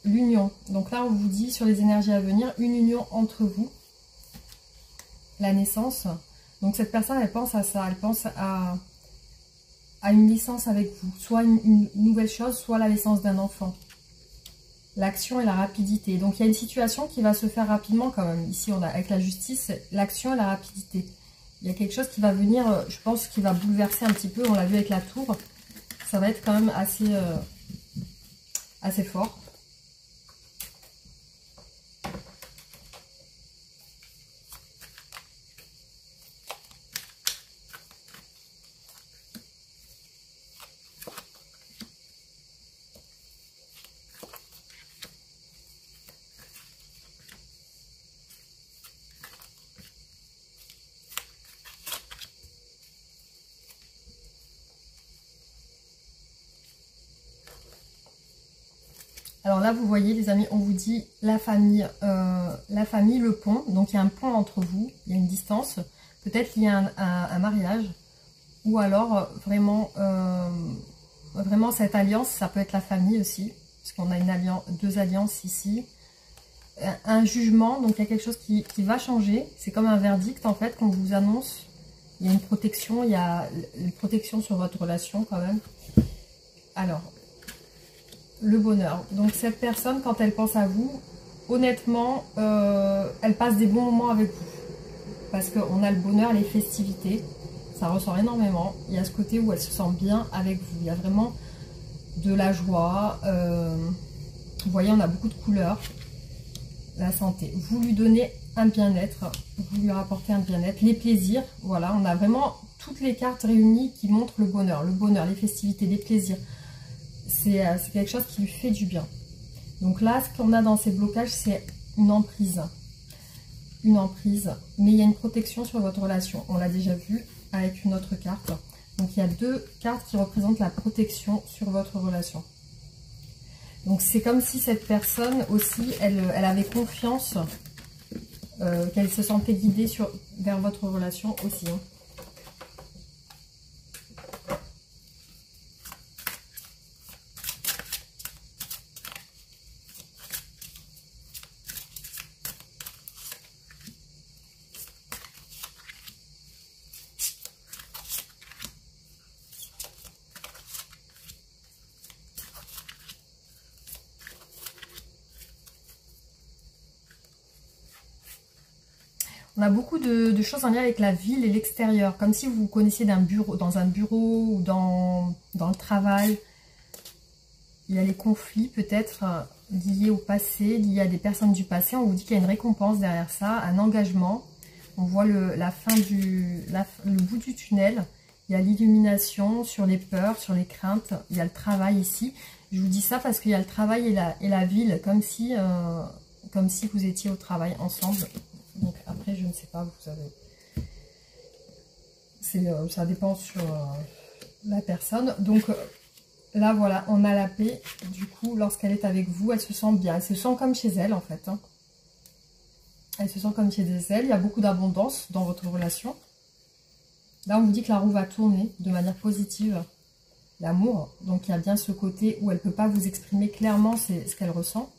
L'union. Donc là, on vous dit sur les énergies à venir, une union entre vous. La naissance. Donc cette personne, elle pense à ça. Elle pense à une naissance avec vous. Soit une nouvelle chose, soit la naissance d'un enfant. L'action et la rapidité. Donc, il y a une situation qui va se faire rapidement quand même. Ici, on a avec la justice, l'action et la rapidité. Il y a quelque chose qui va venir, je pense, qui va bouleverser un petit peu. On l'a vu avec la tour. Ça va être quand même assez fort. Alors là, vous voyez, les amis, on vous dit la famille, le pont. Donc, il y a un pont entre vous, il y a une distance. Peut-être il y a un mariage. Ou alors, vraiment cette alliance, ça peut être la famille aussi. Parce qu'on a deux alliances ici. Un jugement, donc il y a quelque chose qui va changer. C'est comme un verdict, en fait, qu'on vous annonce. Il y a une protection, il y a une protection sur votre relation, quand même. Alors... le bonheur. Donc cette personne, quand elle pense à vous, honnêtement, elle passe des bons moments avec vous. Parce qu'on a le bonheur, les festivités. Ça ressort énormément. Il y a ce côté où elle se sent bien avec vous. Il y a vraiment de la joie. Vous voyez, on a beaucoup de couleurs. La santé. Vous lui donnez un bien-être. Vous lui rapportez un bien-être. Les plaisirs. Voilà, on a vraiment toutes les cartes réunies qui montrent le bonheur. Le bonheur, les festivités, les plaisirs. C'est quelque chose qui lui fait du bien. Donc là, ce qu'on a dans ces blocages, c'est une emprise. Une emprise. Mais il y a une protection sur votre relation. On l'a déjà vu avec une autre carte. Donc il y a deux cartes qui représentent la protection sur votre relation. Donc c'est comme si cette personne aussi, elle avait confiance, qu'elle se sentait guidée vers votre relation aussi. Hein. On a beaucoup de choses en lien avec la ville et l'extérieur, comme si vous vous connaissiez dans un bureau ou dans le travail. Il y a les conflits peut-être liés au passé, liés à des personnes du passé. On vous dit qu'il y a une récompense derrière ça, un engagement. On voit le bout du tunnel. Il y a l'illumination sur les peurs, sur les craintes. Il y a le travail ici. Je vous dis ça parce qu'il y a le travail et la ville, comme si vous étiez au travail ensemble. Donc après, je ne sais pas, vous savez, ça dépend sur la personne. Donc là, voilà, on a la paix. Du coup, lorsqu'elle est avec vous, elle se sent bien. Elle se sent comme chez elle, en fait. Hein. Elle se sent comme chez elle. Il y a beaucoup d'abondance dans votre relation. Là, on vous dit que la roue va tourner de manière positive. l'amour. Donc il y a bien ce côté où elle ne peut pas vous exprimer clairement ce qu'elle ressent,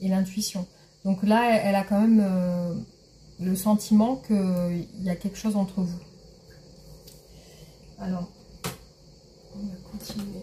et l'intuition. Donc là, elle a quand même le sentiment qu'il y a quelque chose entre vous. Alors, on va continuer.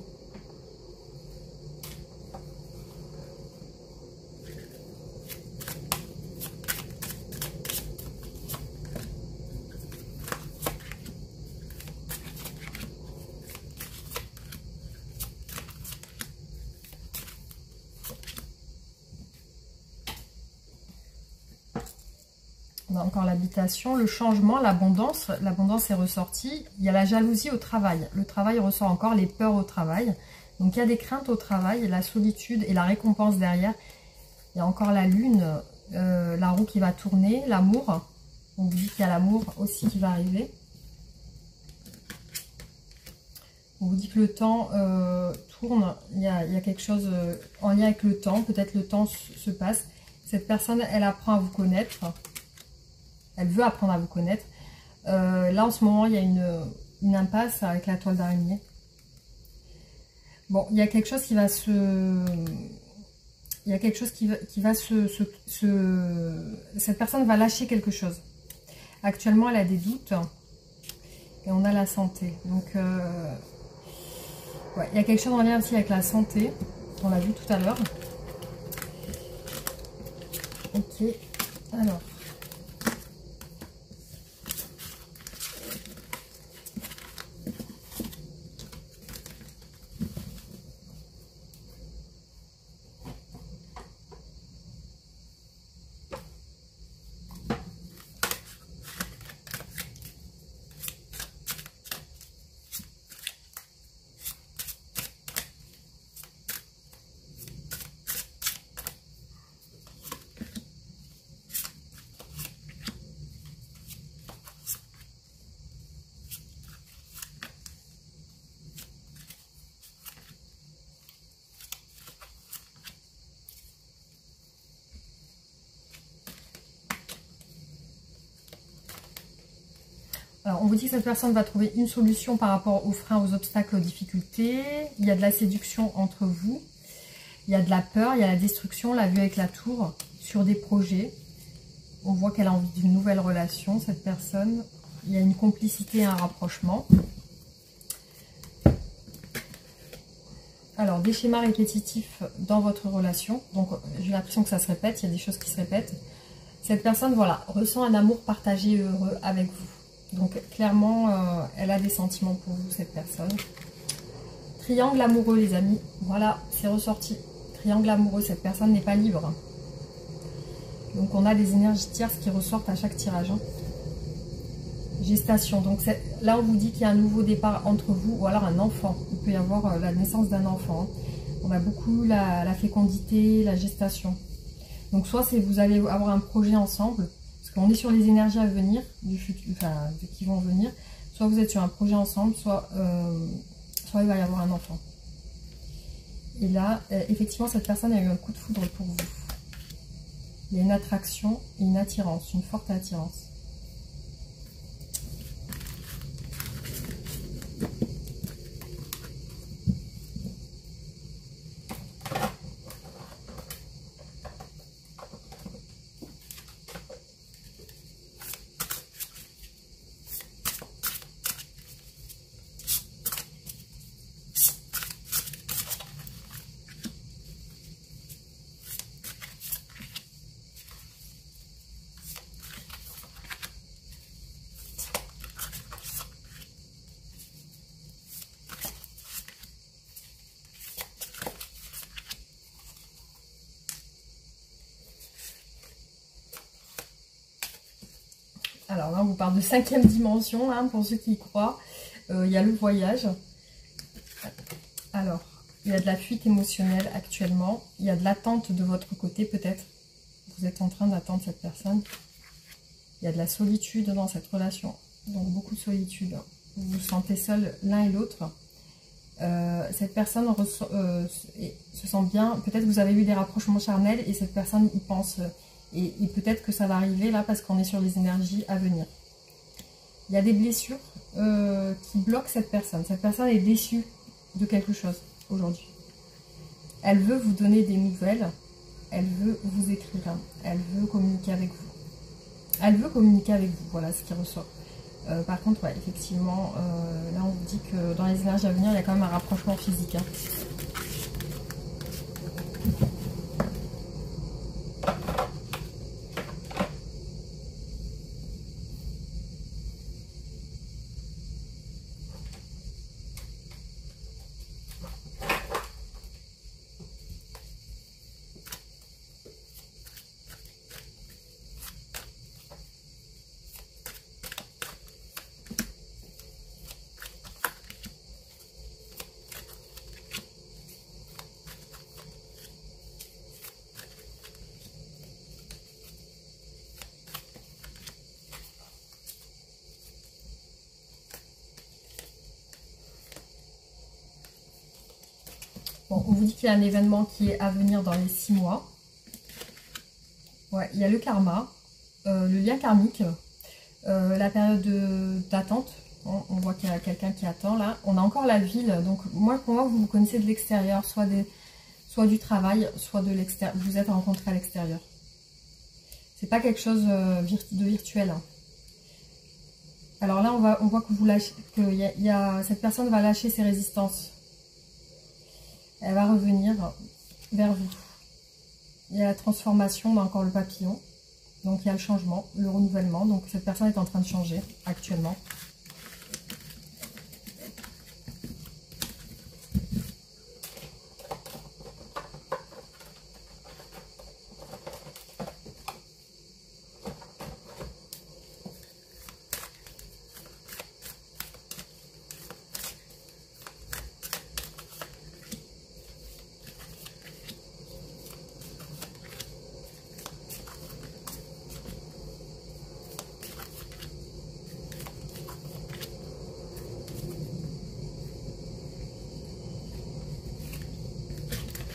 On a encore l'habitation, le changement, l'abondance. L'abondance est ressortie. Il y a la jalousie au travail. Le travail ressort encore, les peurs au travail. Donc il y a des craintes au travail, la solitude et la récompense derrière. Il y a encore la lune, la roue qui va tourner, l'amour. On vous dit qu'il y a l'amour aussi qui va arriver. On vous dit que le temps tourne. Il y a quelque chose en lien avec le temps. Peut-être le temps se passe. Cette personne, elle apprend à vous connaître. Elle veut apprendre à vous connaître. Là, en ce moment, il y a une impasse avec la toile d'araignée. Bon, il y a quelque chose qui va se... Il y a quelque chose qui va Cette personne va lâcher quelque chose. Actuellement, elle a des doutes. Et on a la santé. Donc, ouais, il y a quelque chose en lien aussi avec la santé. On l'a vu tout à l'heure. Ok. Alors... Alors, on vous dit que cette personne va trouver une solution par rapport aux freins, aux obstacles, aux difficultés. Il y a de la séduction entre vous. Il y a de la peur, il y a la destruction, la vue avec la tour sur des projets. On voit qu'elle a envie d'une nouvelle relation, cette personne. Il y a une complicité et un rapprochement. Alors, des schémas répétitifs dans votre relation. Donc, j'ai l'impression que ça se répète, il y a des choses qui se répètent. Cette personne, voilà, ressent un amour partagé et heureux avec vous. Donc clairement, elle a des sentiments pour vous, cette personne. Triangle amoureux, les amis. Voilà, c'est ressorti. Triangle amoureux, cette personne n'est pas libre. Donc on a des énergies tierces qui ressortent à chaque tirage. Gestation. Donc là, on vous dit qu'il y a un nouveau départ entre vous ou alors un enfant. Il peut y avoir la naissance d'un enfant. On a beaucoup la fécondité, la gestation. Donc soit vous allez avoir un projet ensemble. Parce qu'on est sur les énergies à venir, du futur, enfin, qui vont venir. Soit vous êtes sur un projet ensemble, soit il va y avoir un enfant. Et là, effectivement, cette personne a eu un coup de foudre pour vous. Il y a une attraction, une attirance, une forte attirance. Alors là, on vous parle de 5e dimension, hein, pour ceux qui y croient. Il y a le voyage. Alors, il y a de la fuite émotionnelle actuellement. Il y a de l'attente de votre côté, peut-être. Vous êtes en train d'attendre cette personne. Il y a de la solitude dans cette relation. Donc, beaucoup de solitude. Vous vous sentez seul l'un et l'autre. Cette personne se sent bien. Peut-être que vous avez eu des rapprochements charnels et cette personne y pense... Et peut-être que ça va arriver là parce qu'on est sur les énergies à venir. Il y a des blessures qui bloquent cette personne. Cette personne est déçue de quelque chose aujourd'hui. Elle veut vous donner des nouvelles, elle veut vous écrire, elle veut communiquer avec vous. Elle veut communiquer avec vous, voilà ce qui ressort. Par contre, ouais, effectivement, là on vous dit que dans les énergies à venir, il y a quand même un rapprochement physique. Hein. Bon, on vous dit qu'il y a un événement qui est à venir dans les 6 mois. Ouais, il y a le karma, le lien karmique, la période d'attente. On voit qu'il y a quelqu'un qui attend là. On a encore la ville. Donc moi, pour moi, vous vous connaissez de l'extérieur, soit du travail, soit de l'extérieur. Vous êtes rencontrés à l'extérieur. C'est pas quelque chose de virtuel. Hein. Alors là, on voit que vous lâchez, cette personne va lâcher ses résistances. Elle va revenir vers vous. Il y a la transformation, on a encore le papillon. Donc il y a le changement, le renouvellement. Donc cette personne est en train de changer actuellement.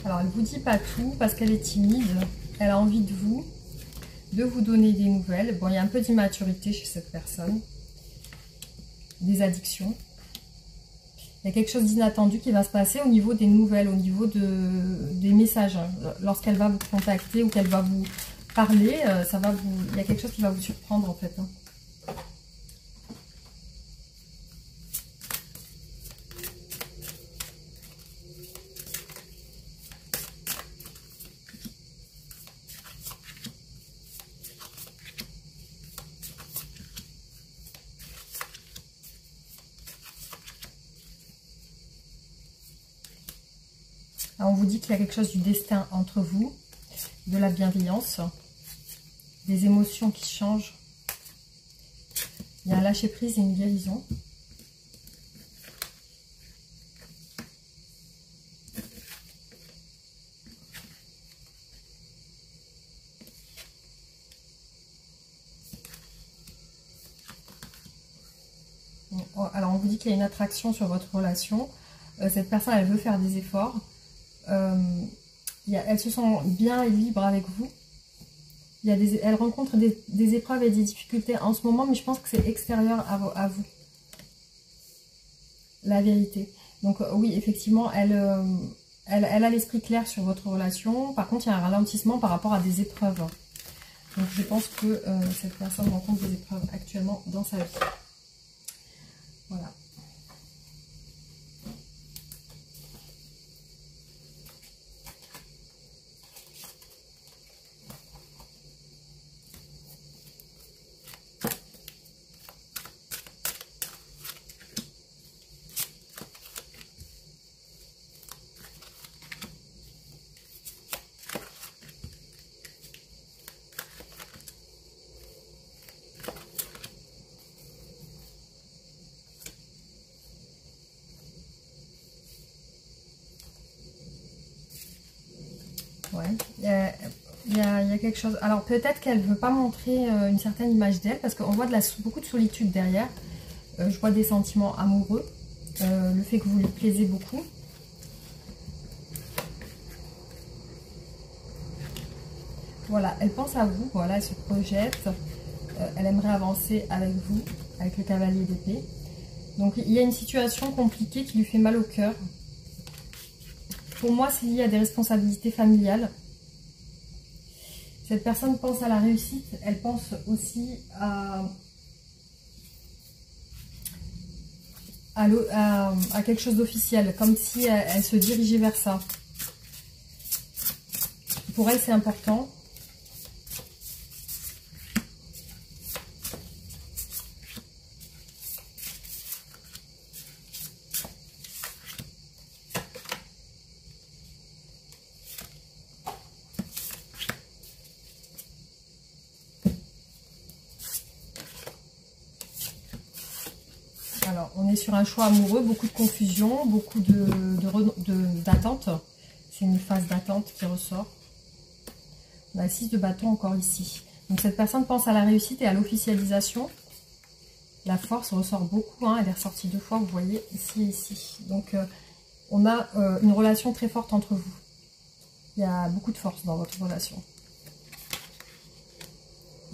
Alors, elle ne vous dit pas tout parce qu'elle est timide. Elle a envie de vous donner des nouvelles. Bon, il y a un peu d'immaturité chez cette personne. Des addictions. Il y a quelque chose d'inattendu qui va se passer au niveau des nouvelles, au niveau des messages. Lorsqu'elle va vous contacter ou qu'elle va vous parler, il y a quelque chose qui va vous surprendre en fait. Hein. Alors, on vous dit qu'il y a quelque chose du destin entre vous, de la bienveillance, des émotions qui changent. Il y a un lâcher-prise et une guérison. Alors, on vous dit qu'il y a une attraction sur votre relation. Cette personne, elle veut faire des efforts. Elle se sent bien et libre avec vous. Elle rencontre des épreuves et des difficultés en ce moment, mais je pense que c'est extérieur à vous. La vérité. Donc oui, effectivement, elle a l'esprit clair sur votre relation. Par contre, il y a un ralentissement par rapport à des épreuves. Donc je pense que cette personne rencontre des épreuves actuellement dans sa vie. Voilà. Ouais, il y a quelque chose. Alors peut-être qu'elle ne veut pas montrer une certaine image d'elle parce qu'on voit beaucoup de solitude derrière. Je vois des sentiments amoureux, le fait que vous lui plaisez beaucoup. Voilà, elle pense à vous, voilà, elle se projette, elle aimerait avancer avec vous, avec le cavalier d'épée. Donc il y a une situation compliquée qui lui fait mal au cœur. pour moi, c'est lié à des responsabilités familiales. Cette personne pense à la réussite, elle pense aussi à quelque chose d'officiel, comme si elle se dirigeait vers ça. Pour elle, c'est important. Alors, on est sur un choix amoureux, beaucoup de confusion, beaucoup d'attente. C'est une phase d'attente qui ressort. On a 6 de bâton encore ici. Donc, cette personne pense à la réussite et à l'officialisation. La force ressort beaucoup, hein, elle est ressortie 2 fois, vous voyez, ici et ici. Donc, on a une relation très forte entre vous. Il y a beaucoup de force dans votre relation.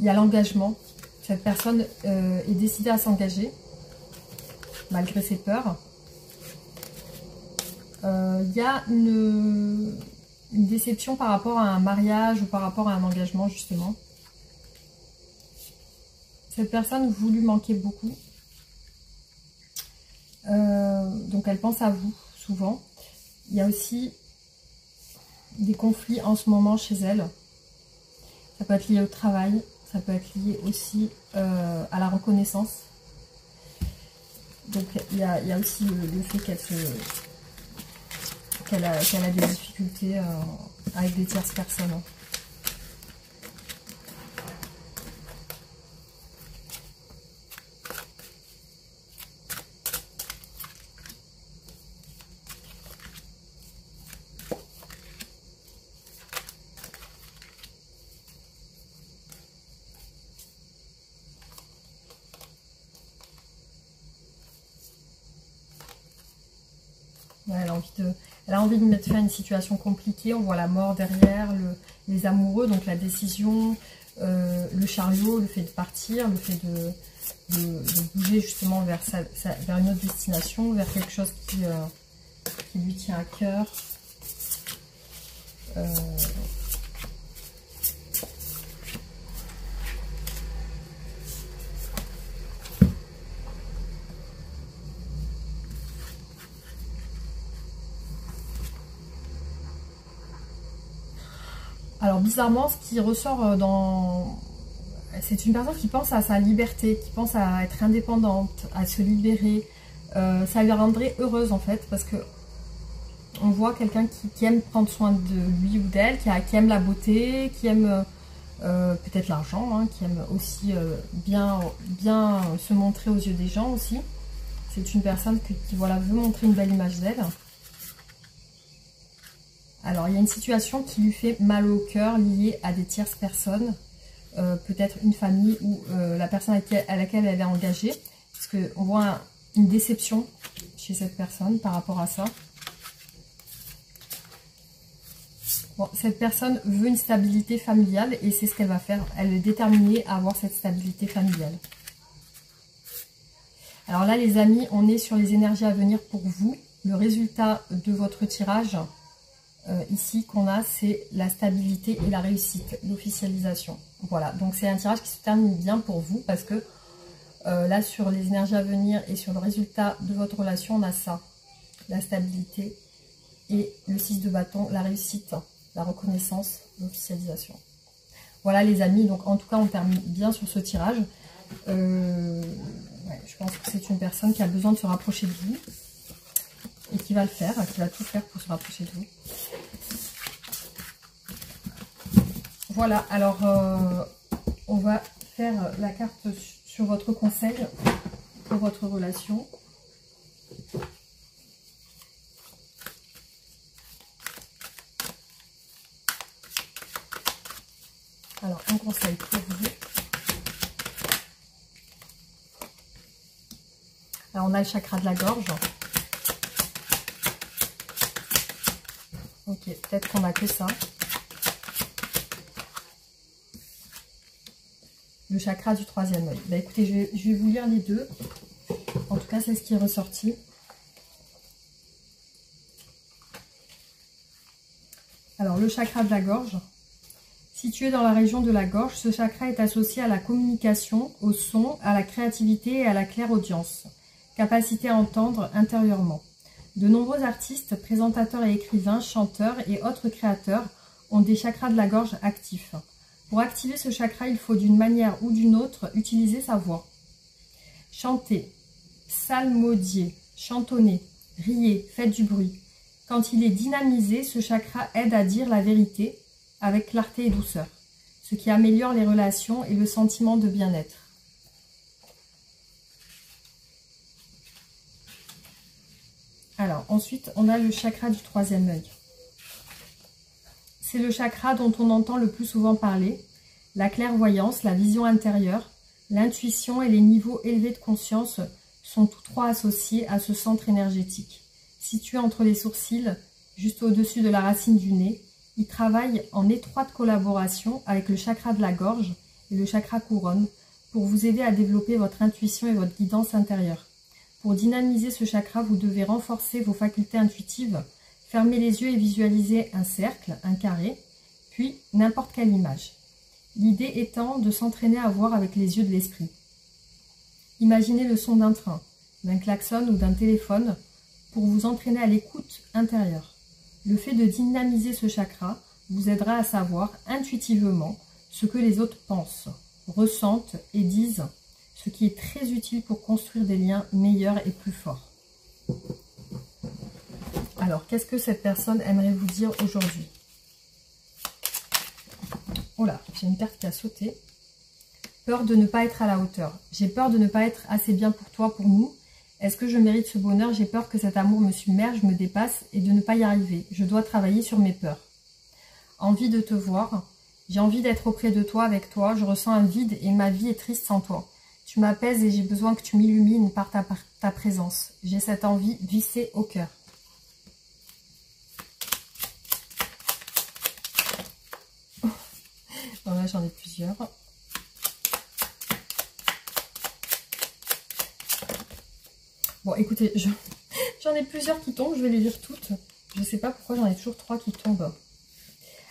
Il y a l'engagement. Cette personne est décidée à s'engager, malgré ses peurs. Il y a une déception par rapport à un mariage ou par rapport à un engagement, justement. Cette personne vous lui manquez beaucoup. Donc elle pense à vous, souvent. Il y a aussi des conflits en ce moment chez elle. Ça peut être lié au travail, ça peut être lié aussi à la reconnaissance. Donc il y a aussi le fait qu'elle a des difficultés avec des tierces personnes. Ouais, elle a envie de mettre fin à une situation compliquée. On voit la mort derrière, les amoureux, donc la décision, le chariot, le fait de partir, le fait de bouger justement vers une autre destination, vers quelque chose qui lui tient à cœur. Alors bizarrement, ce qui ressort c'est une personne qui pense à sa liberté, qui pense à être indépendante, à se libérer. Ça lui rendrait heureuse en fait, parce que on voit quelqu'un qui aime prendre soin de lui ou d'elle, qui aime la beauté, qui aime peut-être l'argent, hein, qui aime aussi bien se montrer aux yeux des gens aussi. C'est une personne qui voilà, veut montrer une belle image d'elle. Alors, il y a une situation qui lui fait mal au cœur liée à des tierces personnes, peut-être une famille ou la personne à laquelle elle est engagée, parce qu'on voit une déception chez cette personne par rapport à ça. Bon, cette personne veut une stabilité familiale et c'est ce qu'elle va faire. Elle est déterminée à avoir cette stabilité familiale. Alors là, les amis, on est sur les énergies à venir pour vous. Le résultat de votre tirage, ici, qu'on a, c'est la stabilité et la réussite, l'officialisation. Voilà, donc c'est un tirage qui se termine bien pour vous parce que là, sur les énergies à venir et sur le résultat de votre relation, on a ça. La stabilité et le 6 de bâton, la réussite, la reconnaissance, l'officialisation. Voilà les amis, donc en tout cas, on termine bien sur ce tirage. Ouais, je pense que c'est une personne qui a besoin de se rapprocher de vous et qui va le faire, qui va tout faire pour se rapprocher de vous. Voilà, alors on va faire la carte sur votre conseil pour votre relation. Alors, un conseil pour vous. Alors, on a le chakra de la gorge. Ok, peut-être qu'on n'a que ça. Le chakra du 3e œil. Bah, écoutez, je vais vous lire les deux. En tout cas, c'est ce qui est ressorti. Alors, le chakra de la gorge. Situé dans la région de la gorge, ce chakra est associé à la communication, au son, à la créativité et à la clairaudience. Capacité à entendre intérieurement. De nombreux artistes, présentateurs et écrivains, chanteurs et autres créateurs ont des chakras de la gorge actifs. Pour activer ce chakra, il faut d'une manière ou d'une autre utiliser sa voix. Chantez, psalmodiez, chantonnez, riez, faites du bruit. Quand il est dynamisé, ce chakra aide à dire la vérité avec clarté et douceur, ce qui améliore les relations et le sentiment de bien-être. Alors, ensuite, on a le chakra du troisième œil. C'est le chakra dont on entend le plus souvent parler. La clairvoyance, la vision intérieure, l'intuition et les niveaux élevés de conscience sont tous trois associés à ce centre énergétique. Situé entre les sourcils, juste au-dessus de la racine du nez, il travaille en étroite collaboration avec le chakra de la gorge et le chakra couronne pour vous aider à développer votre intuition et votre guidance intérieure. Pour dynamiser ce chakra, vous devez renforcer vos facultés intuitives, fermer les yeux et visualiser un cercle, un carré, puis n'importe quelle image. L'idée étant de s'entraîner à voir avec les yeux de l'esprit. Imaginez le son d'un train, d'un klaxon ou d'un téléphone pour vous entraîner à l'écoute intérieure. Le fait de dynamiser ce chakra vous aidera à savoir intuitivement ce que les autres pensent, ressentent et disent, ce qui est très utile pour construire des liens meilleurs et plus forts. Alors, qu'est-ce que cette personne aimerait vous dire aujourd'hui? Oh là, j'ai une carte qui a sauté. Peur de ne pas être à la hauteur. J'ai peur de ne pas être assez bien pour toi, pour nous. Est-ce que je mérite ce bonheur? J'ai peur que cet amour me submerge, me dépasse et de ne pas y arriver. Je dois travailler sur mes peurs. Envie de te voir. J'ai envie d'être auprès de toi, avec toi. Je ressens un vide et ma vie est triste sans toi. Tu m'apaises et j'ai besoin que tu m'illumines par ta présence. J'ai cette envie vissée au cœur. Bon, là, j'en ai plusieurs. Bon, écoutez, j'en ai plusieurs qui tombent. Je vais les lire toutes. Je ne sais pas pourquoi j'en ai toujours 3 qui tombent.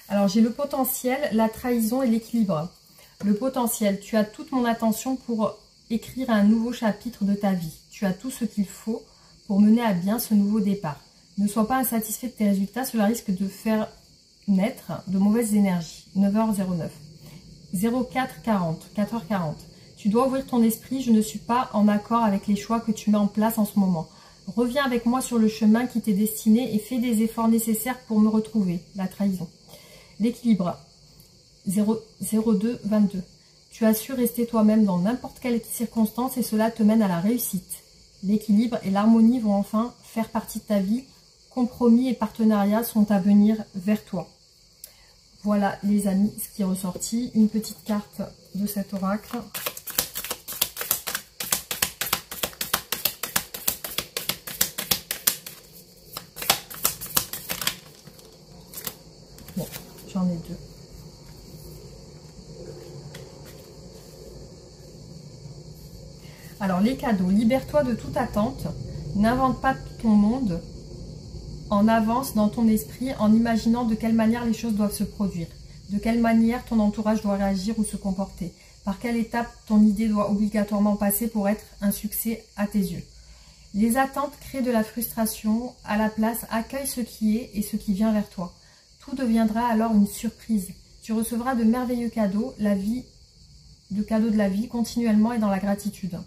Alors, j'ai le potentiel, la trahison et l'équilibre. Le potentiel, tu as toute mon attention pour écrire un nouveau chapitre de ta vie. Tu as tout ce qu'il faut pour mener à bien ce nouveau départ. Ne sois pas insatisfait de tes résultats, cela risque de faire naître de mauvaises énergies. 9h09. 0440, 4h40. Tu dois ouvrir ton esprit, je ne suis pas en accord avec les choix que tu mets en place en ce moment. Reviens avec moi sur le chemin qui t'est destiné et fais des efforts nécessaires pour me retrouver. La trahison. L'équilibre. 0222. Tu as su rester toi-même dans n'importe quelle circonstance et cela te mène à la réussite. L'équilibre et l'harmonie vont enfin faire partie de ta vie. Compromis et partenariats sont à venir vers toi. Voilà les amis, ce qui est ressorti. Une petite carte de cet oracle. Bon, j'en ai 2. Alors, les cadeaux. Libère-toi de toute attente. N'invente pas ton monde en avance dans ton esprit en imaginant de quelle manière les choses doivent se produire. De quelle manière ton entourage doit réagir ou se comporter. Par quelle étape ton idée doit obligatoirement passer pour être un succès à tes yeux. Les attentes créent de la frustration. À la place, accueille ce qui est et ce qui vient vers toi. Tout deviendra alors une surprise. Tu recevras de merveilleux cadeaux, cadeaux de la vie continuellement et dans la gratitude.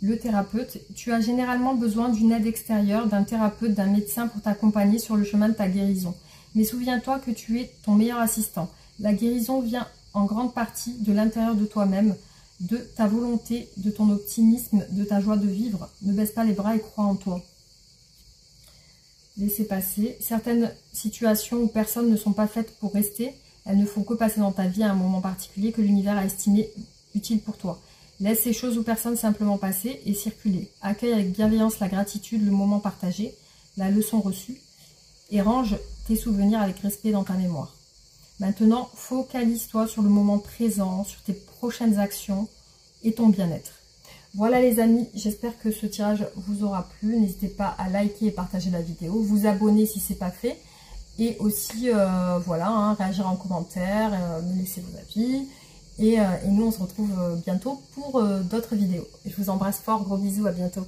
Le thérapeute, tu as généralement besoin d'une aide extérieure, d'un thérapeute, d'un médecin pour t'accompagner sur le chemin de ta guérison. Mais souviens-toi que tu es ton meilleur assistant. La guérison vient en grande partie de l'intérieur de toi-même, de ta volonté, de ton optimisme, de ta joie de vivre. Ne baisse pas les bras et crois en toi. Laissez passer. Certaines situations ou personnes ne sont pas faites pour rester. Elles ne font que passer dans ta vie à un moment particulier que l'univers a estimé utile pour toi. Laisse ces choses ou personnes simplement passer et circuler. Accueille avec bienveillance la gratitude, le moment partagé, la leçon reçue et range tes souvenirs avec respect dans ta mémoire. Maintenant, focalise-toi sur le moment présent, sur tes prochaines actions et ton bien-être. Voilà les amis, j'espère que ce tirage vous aura plu. N'hésitez pas à liker et partager la vidéo, vous abonner si ce n'est pas fait Et aussi, voilà, hein, réagir en commentaire, me laisser vos avis. Et nous, on se retrouve bientôt pour d'autres vidéos. Je vous embrasse fort, gros bisous, à bientôt.